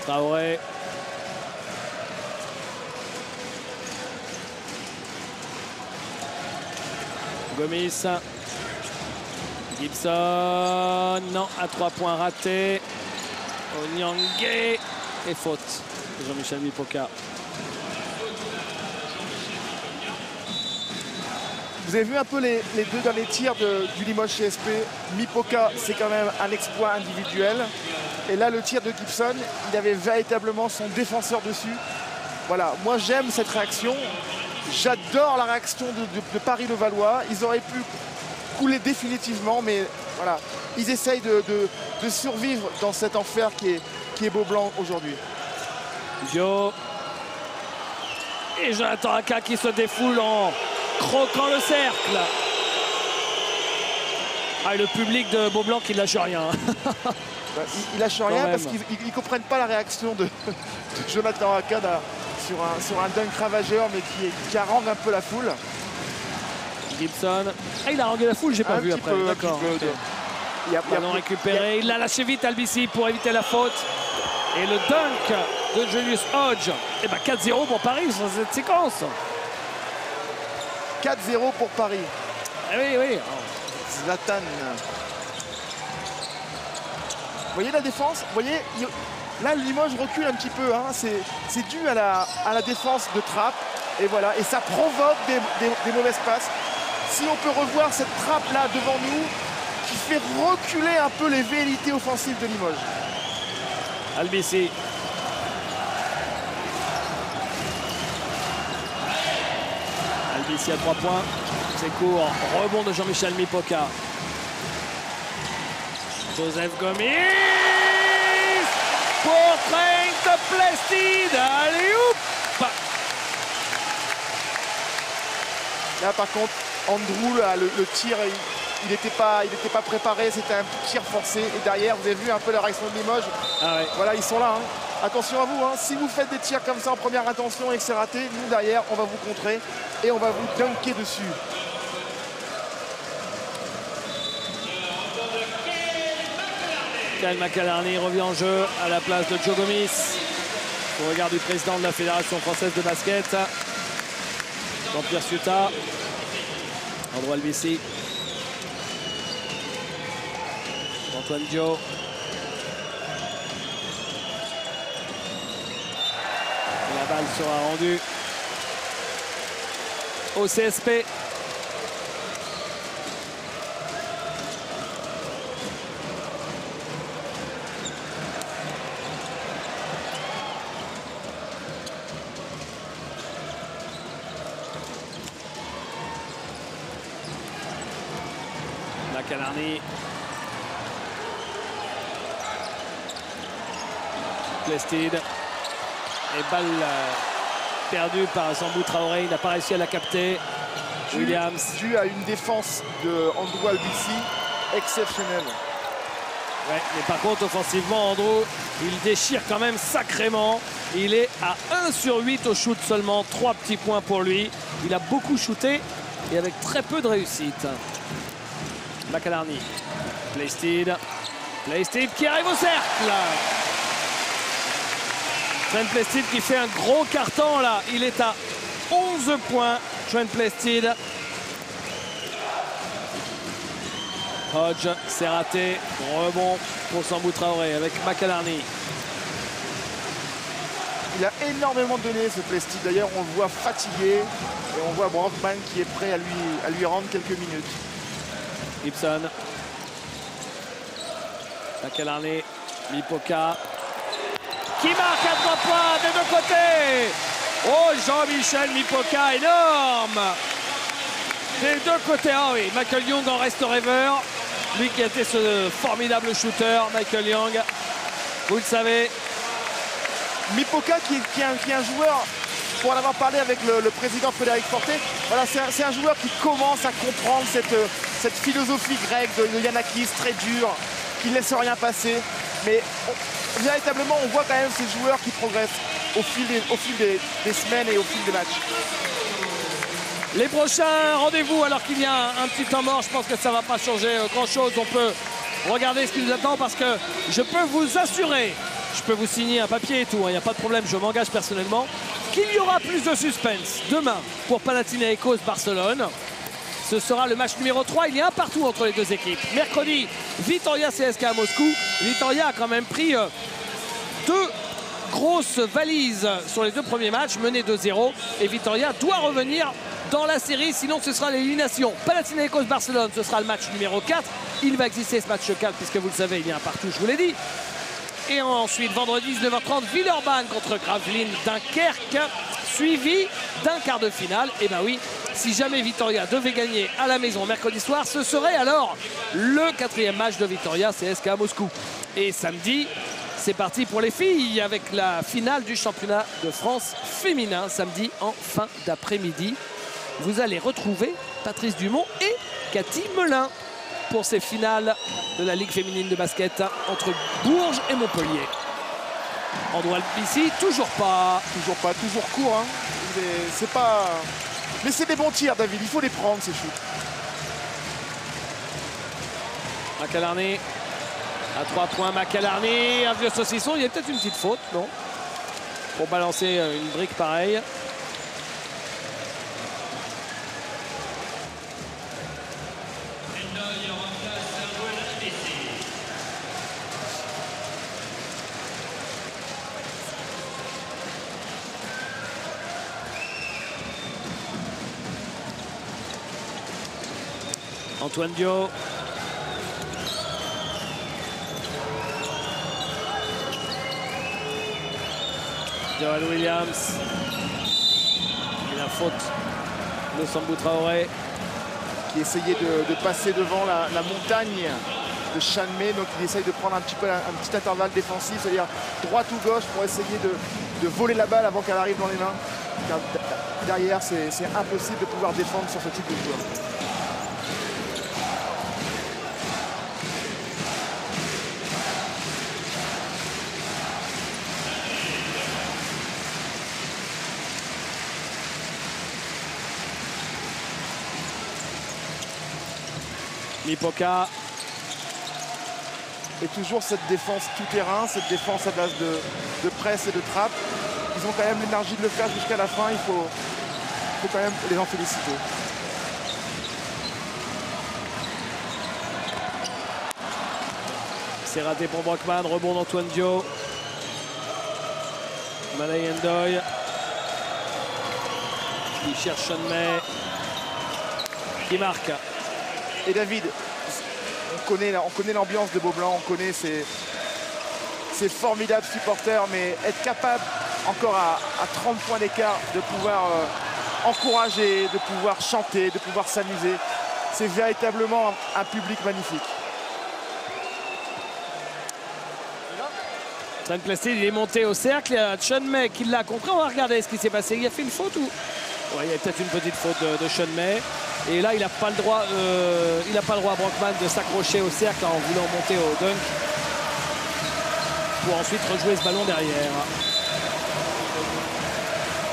Traoré. Gomis. Gibson. Non, à 3 points raté. Onyangue. Et faute de Jean-Michel Mipoka. Vous avez vu un peu les deux derniers tirs du Limoges CSP. Mipoka, c'est quand même un exploit individuel. Et là, le tir de Gibson, il avait véritablement son défenseur dessus. Voilà, moi j'aime cette réaction. J'adore la réaction de Paris-Levallois. Ils auraient pu couler définitivement, mais voilà, ils essayent de survivre dans cet enfer qui est Beaublanc aujourd'hui. Dio. Et Jonathan Aka qui se défoule en croquant le cercle. Ah, et le public de Beaublanc qui lâche rien. Il lâche rien parce qu'ils ne comprennent pas la réaction de Jonathan Aka sur un dunk ravageur, mais qui harangue un peu la foule. Gibson. Ah, il a harangué la foule, j'ai pas vu après. D'accord. Ballon récupéré. Il l'a lâché vite, Albici, pour éviter la faute. Et le dunk de Julius Hodge. Et ben 4-0 pour Paris sur cette séquence. 4-0 pour Paris. Eh oui, oui. Zlatan. Vous voyez la défense? Vous voyez, là, Limoges recule un petit peu. Hein. C'est dû à la défense de Trapp. Et voilà, et ça provoque des mauvaises passes. Si on peut revoir cette Trapp-là devant nous, qui fait reculer un peu les velléités offensives de Limoges. Albici. Albici à 3 points. C'est court. Rebond de Jean-Michel Mipoka. Joseph Gomis pour Trent Plestin. Allez, oup. Là, par contre, Andrew, là, le tir, il n'était pas préparé. C'était un tir forcé. Et derrière, vous avez vu un peu la réaction de Limoges. Ah ouais. Voilà, ils sont là. Hein. Attention à vous. Hein. Si vous faites des tirs comme ça en première intention et que c'est raté, nous, derrière, on va vous contrer et on va vous dunker dessus. Kyle McAlarney revient en jeu à la place de Joe Gomis. Au regard du président de la Fédération française de basket, Jean-Pierre Suta. Andrew Albici. Antoine Dio. La balle sera rendue au CSP. McAlarney. Plestin. Et balle perdue par Sambou Traoré. Il n'a pas réussi à la capter. Williams. Dû à une défense de Andrew Albici exceptionnelle. Ouais, mais par contre, offensivement, Andrew, il déchire quand même sacrément. Il est à 1 sur 8 au shoot seulement. 3 petits points pour lui. Il a beaucoup shooté et avec très peu de réussite. McAlarney. Plestin. Plestin qui arrive au cercle. Trent Plestin qui fait un gros carton là. Il est à 11 points. Trent Plestin. Hodge, c'est raté. Rebond pour Sambou Traoré avec McAlarney. Il a énormément donné ce Plestin. D'ailleurs, on le voit fatigué. Et on voit Brockman qui est prêt à lui rendre quelques minutes. Gibson. Makelarné, Mipoka qui marque à 3 points des deux côtés. Oh, Jean-Michel Mipoka, énorme des deux côtés. Ah oui, Michael Young en reste rêveur. Lui qui a été ce formidable shooter, Michael Young. Vous le savez. Mipoka qui est un joueur, pour en avoir parlé avec le président Frédéric Fortet, voilà, c'est un joueur qui commence à comprendre cette philosophie grecque de Giannakis, très dur, qui ne laisse rien passer. Mais véritablement, on voit quand même ces joueurs qui progressent au fil des semaines et au fil des matchs. Les prochains rendez-vous, alors qu'il y a un petit temps mort, je pense que ça ne va pas changer grand-chose. On peut regarder ce qui nous attend parce que je peux vous assurer, je peux vous signer un papier et tout, il n'y a pas de problème, je m'engage personnellement, qu'il y aura plus de suspense demain pour Panathinaikos Barcelone. Ce sera le match numéro 3. Il y a un partout entre les deux équipes. Mercredi, Vitória CSKA à Moscou. Vitória a quand même pris 2 grosses valises sur les 2 premiers matchs, mené 2-0. Et Vitória doit revenir dans la série, sinon ce sera l'élimination. Panathinaikos Barcelone, ce sera le match numéro 4. Il va exister ce match 4, puisque vous le savez, il y a un partout, je vous l'ai dit. Et ensuite, vendredi 19h30, Villeurbanne contre Gravelines Dunkerque, suivi d'un quart de finale. Et ben oui, si jamais Vitória devait gagner à la maison mercredi soir, ce serait alors le 4e match de Vitória CSKA Moscou. Et samedi, c'est parti pour les filles avec la finale du championnat de France féminin, samedi en fin d'après-midi. Vous allez retrouver Patrice Dumont et Cathy Melin pour ces finales de la Ligue féminine de basket entre Bourges et Montpellier. Andoual ici, toujours pas. Toujours court. Hein. C'est pas... Mais c'est des bons tirs, David, il faut les prendre, ces shoots. Makelarné à 3 points, Makelarné, un vieux saucisson. Il y a peut-être une petite faute, non? Pour balancer une brique pareille. Antoine Dio. Joel Williams. Et la faute de Sambou Traoré. Qui essayait de passer devant la montagne de Chanmé. Donc il essaye de prendre un petit intervalle défensif, c'est-à-dire droite ou gauche pour essayer de voler la balle avant qu'elle arrive dans les mains. Car derrière, c'est impossible de pouvoir défendre sur ce type de joueur. Mipoka. Et toujours cette défense tout-terrain, cette défense à base de presse et de trappe. Ils ont quand même l'énergie de le faire jusqu'à la fin. Il faut quand même les en féliciter. C'est raté pour Brockman. Rebond d'Antoine Dio. Malay Ndoye. Qui cherche Chanmé. Qui marque. Et David, on connaît l'ambiance de Beaublanc, on connaît ces formidables supporters, mais être capable, encore à 30 points d'écart, de pouvoir encourager, de pouvoir chanter, de pouvoir s'amuser, c'est véritablement un public magnifique. Trent Placide, il est monté au cercle, il y a Chanmé qui l'a compris. On va regarder ce qui s'est passé. Il a fait une faute ou... Ouais, il y a peut-être une petite faute de Chanmé. Et là, il n'a pas le droit, à Brockman de s'accrocher au cercle en voulant monter au dunk pour ensuite rejouer ce ballon derrière.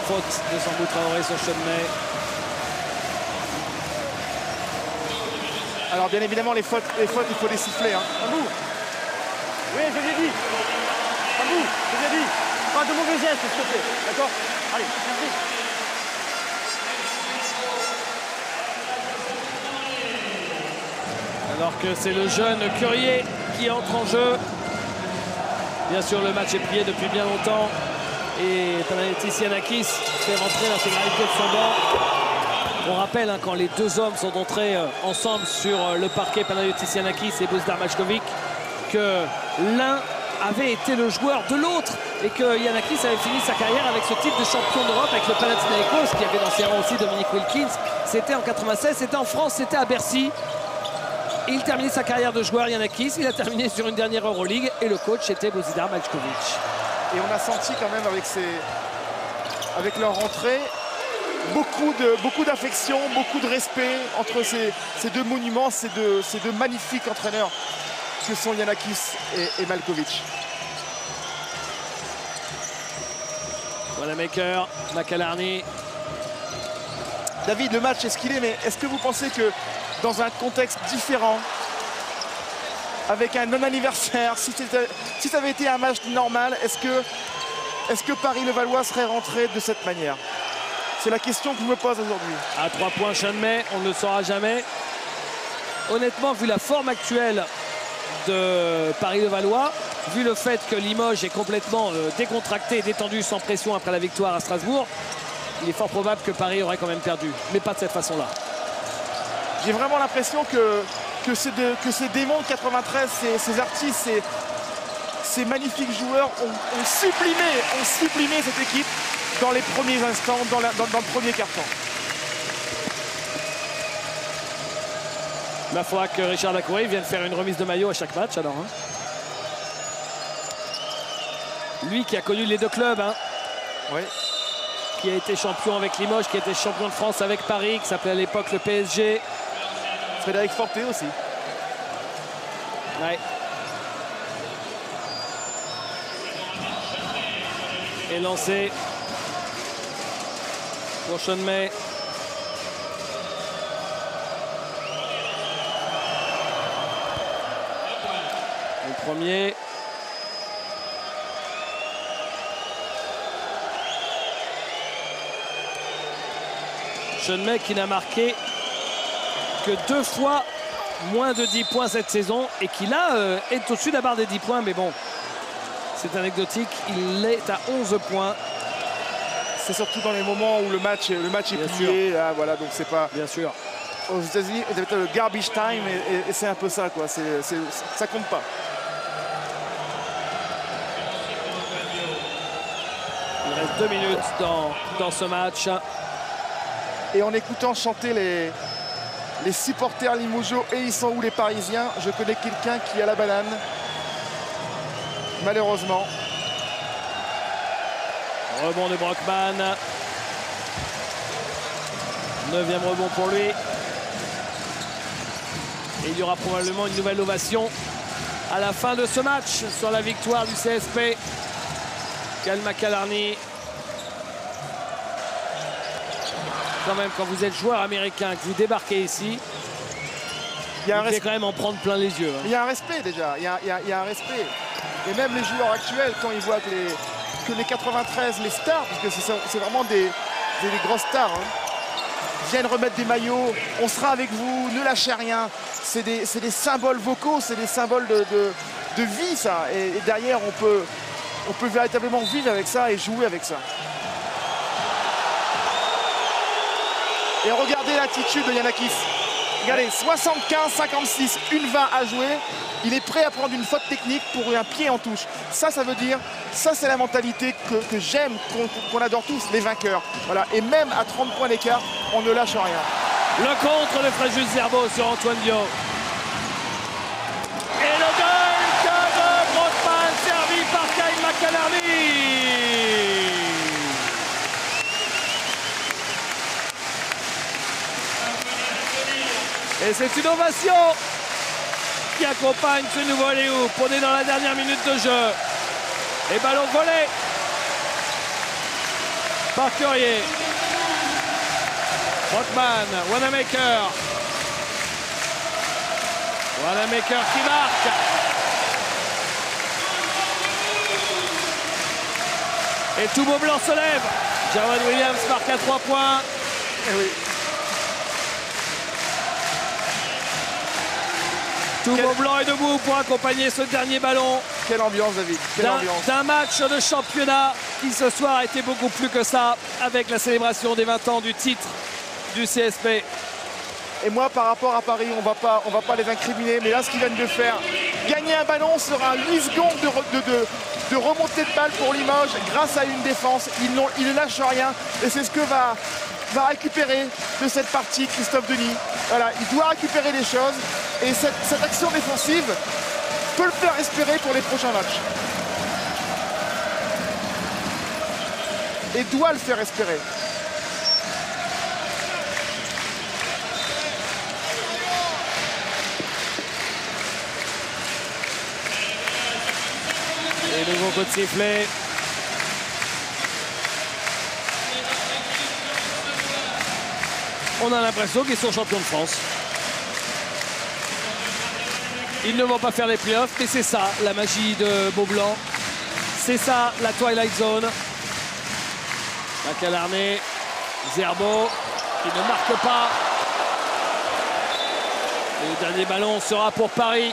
Faute de Sambou Traoré sur Chanmé. Alors bien évidemment, les fautes, il faut les siffler. Hein. Sambou. Oui, je l'ai dit. Sambou, je l'ai dit. Pas de mauvais gestes, s'il te plaît. D'accord? Allez, merci. Alors que c'est le jeune Curier qui entre en jeu. Bien sûr, le match est plié depuis bien longtemps. Et Panayotis Giannakis fait rentrer l'intégralité de son banc. On rappelle, hein, quand les deux hommes sont entrés ensemble sur le parquet, Panayotis Giannakis et Bozdar Majkovic, que l'un avait été le joueur de l'autre et que Giannakis avait fini sa carrière avec ce type de champion d'Europe avec le Panathinaikos qui avait dans ses rangs aussi Dominique Wilkins. C'était en 96, c'était en France, c'était à Bercy. Et il terminait sa carrière de joueur Giannakis, il a terminé sur une dernière Euroleague et le coach était Bozidar Maljkovic. Et on a senti quand même avec leur rentrée beaucoup d'affection, beaucoup de respect entre ces deux monuments, ces deux magnifiques entraîneurs que sont Giannakis et Maljkovic. Wanamaker, McAlarney. David, le match est ce qu'il est, mais est-ce que vous pensez que dans un contexte différent, avec un non-anniversaire, si ça avait été un match normal, est-ce que Paris-Levallois serait rentré de cette manière? C'est la question que je me pose aujourd'hui. À 3 points Sean May, on ne le saura jamais. Honnêtement, vu la forme actuelle de Paris-Levallois, vu le fait que Limoges est complètement décontracté, détendu, sans pression après la victoire à Strasbourg, il est fort probable que Paris aurait quand même perdu, mais pas de cette façon-là. J'ai vraiment l'impression que ces démons de 93, ces artistes, ces magnifiques joueurs ont sublimé cette équipe dans les premiers instants, dans le premier quart-temps. Il faudra que Richard Lacouré vienne faire une remise de maillot à chaque match alors. Hein. Lui qui a connu les deux clubs. Hein. Oui. Qui a été champion avec Limoges, qui a été champion de France avec Paris, qui s'appelait à l'époque le PSG. Frédéric Forté aussi. Ouais. Et lancé pour Sean May. Le premier. Sean May qui n'a marqué que 2 fois moins de 10 points cette saison et qui là est au-dessus de la barre des 10 points, mais bon, c'est anecdotique, il est à 11 points. C'est surtout dans les moments où le match est plié, là, voilà, donc c'est pas... Bien sûr. Aux États-Unis, vous avez le garbage time et c'est un peu ça, quoi. Ça compte pas. Il reste 2 minutes dans ce match. Et en écoutant chanter les supporters limougeaux, et ils sont où les Parisiens? Je connais quelqu'un qui a la banane. Malheureusement. Rebond de Brockman. 9e rebond pour lui. Et il y aura probablement une nouvelle ovation à la fin de ce match sur la victoire du CSP. Cal McAlarney. Quand même, quand vous êtes joueur américain, que vous débarquez ici, vous devez quand même en prendre plein les yeux. Hein. Il y a un respect déjà, il y a un respect. Et même les joueurs actuels, quand ils voient que les 93, les stars, parce que c'est vraiment des grosses stars, hein, viennent remettre des maillots, on sera avec vous, ne lâchez rien. C'est des symboles vocaux, c'est des symboles de vie, ça. Et derrière, on peut véritablement vivre avec ça et jouer avec ça. Et regardez l'attitude de Giannakis. Regardez, 75-56, 1-20 à jouer. Il est prêt à prendre une faute technique pour un pied en touche. Ça veut dire, ça c'est la mentalité que j'aime, qu'on adore tous, les vainqueurs. Voilà. Et même à 30 points d'écart, on ne lâche rien. Le contre de Fréjus Zerbo sur Antoine Dio. Et le dunk de Brockman servi par Kyle McAlarney. Et c'est une ovation qui accompagne ce nouveau alley-oop. On est dans la dernière minute de jeu. Et ballon volé par Courrier. Brockman, Wanamaker. Wanamaker qui marque. Et tout beau blanc se lève. Jarod Williams marque à 3 points. Et oui. Tout beau blanc est debout pour accompagner ce dernier ballon. Quelle ambiance, David. Quelle ambiance. D'un match de championnat qui ce soir a été beaucoup plus que ça avec la célébration des 20 ans du titre du CSP. Et moi, par rapport à Paris, on va pas les incriminer. Mais là, ce qu'ils viennent de faire, gagner un ballon sera 8 secondes de remontée de balle pour Limoges grâce à une défense. Ils ne lâchent rien. Et c'est ce que va récupérer de cette partie Christophe Denis. Voilà, il doit récupérer les choses. Et cette action défensive peut le faire espérer pour les prochains matchs. Et doit le faire espérer. Et nouveau coup de sifflet. On a l'impression qu'ils sont champions de France. Ils ne vont pas faire les playoffs, mais c'est ça la magie de Beaublanc. C'est ça la Twilight Zone. La Calarné, Zerbo qui ne marque pas. Et le dernier ballon sera pour Paris.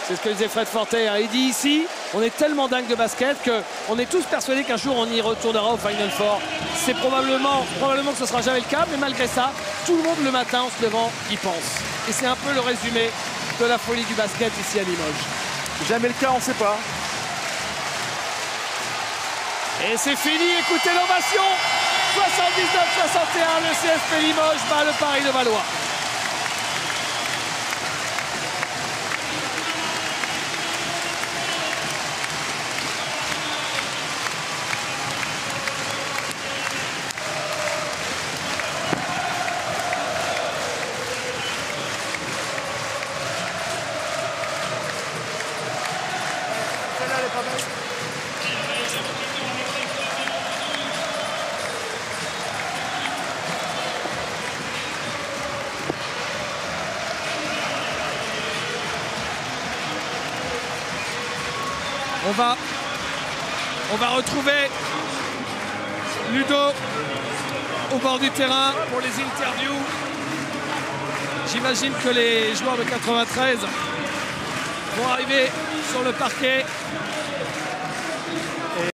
C'est ce que disait Fred Fortet. Il dit ici, on est tellement dingue de basket qu'on est tous persuadés qu'un jour on y retournera au Final Four. C'est probablement que ce ne sera jamais le cas, mais malgré ça, tout le monde le matin en se levant y pense. Et c'est un peu le résumé de la folie du basket ici à Limoges. Jamais le cas, on ne sait pas. Et c'est fini, écoutez l'ovation. 79-61, le CSP Limoges bat le Paris Levallois. On va retrouver Ludo au bord du terrain pour les interviews. J'imagine que les joueurs de 93 vont arriver sur le parquet.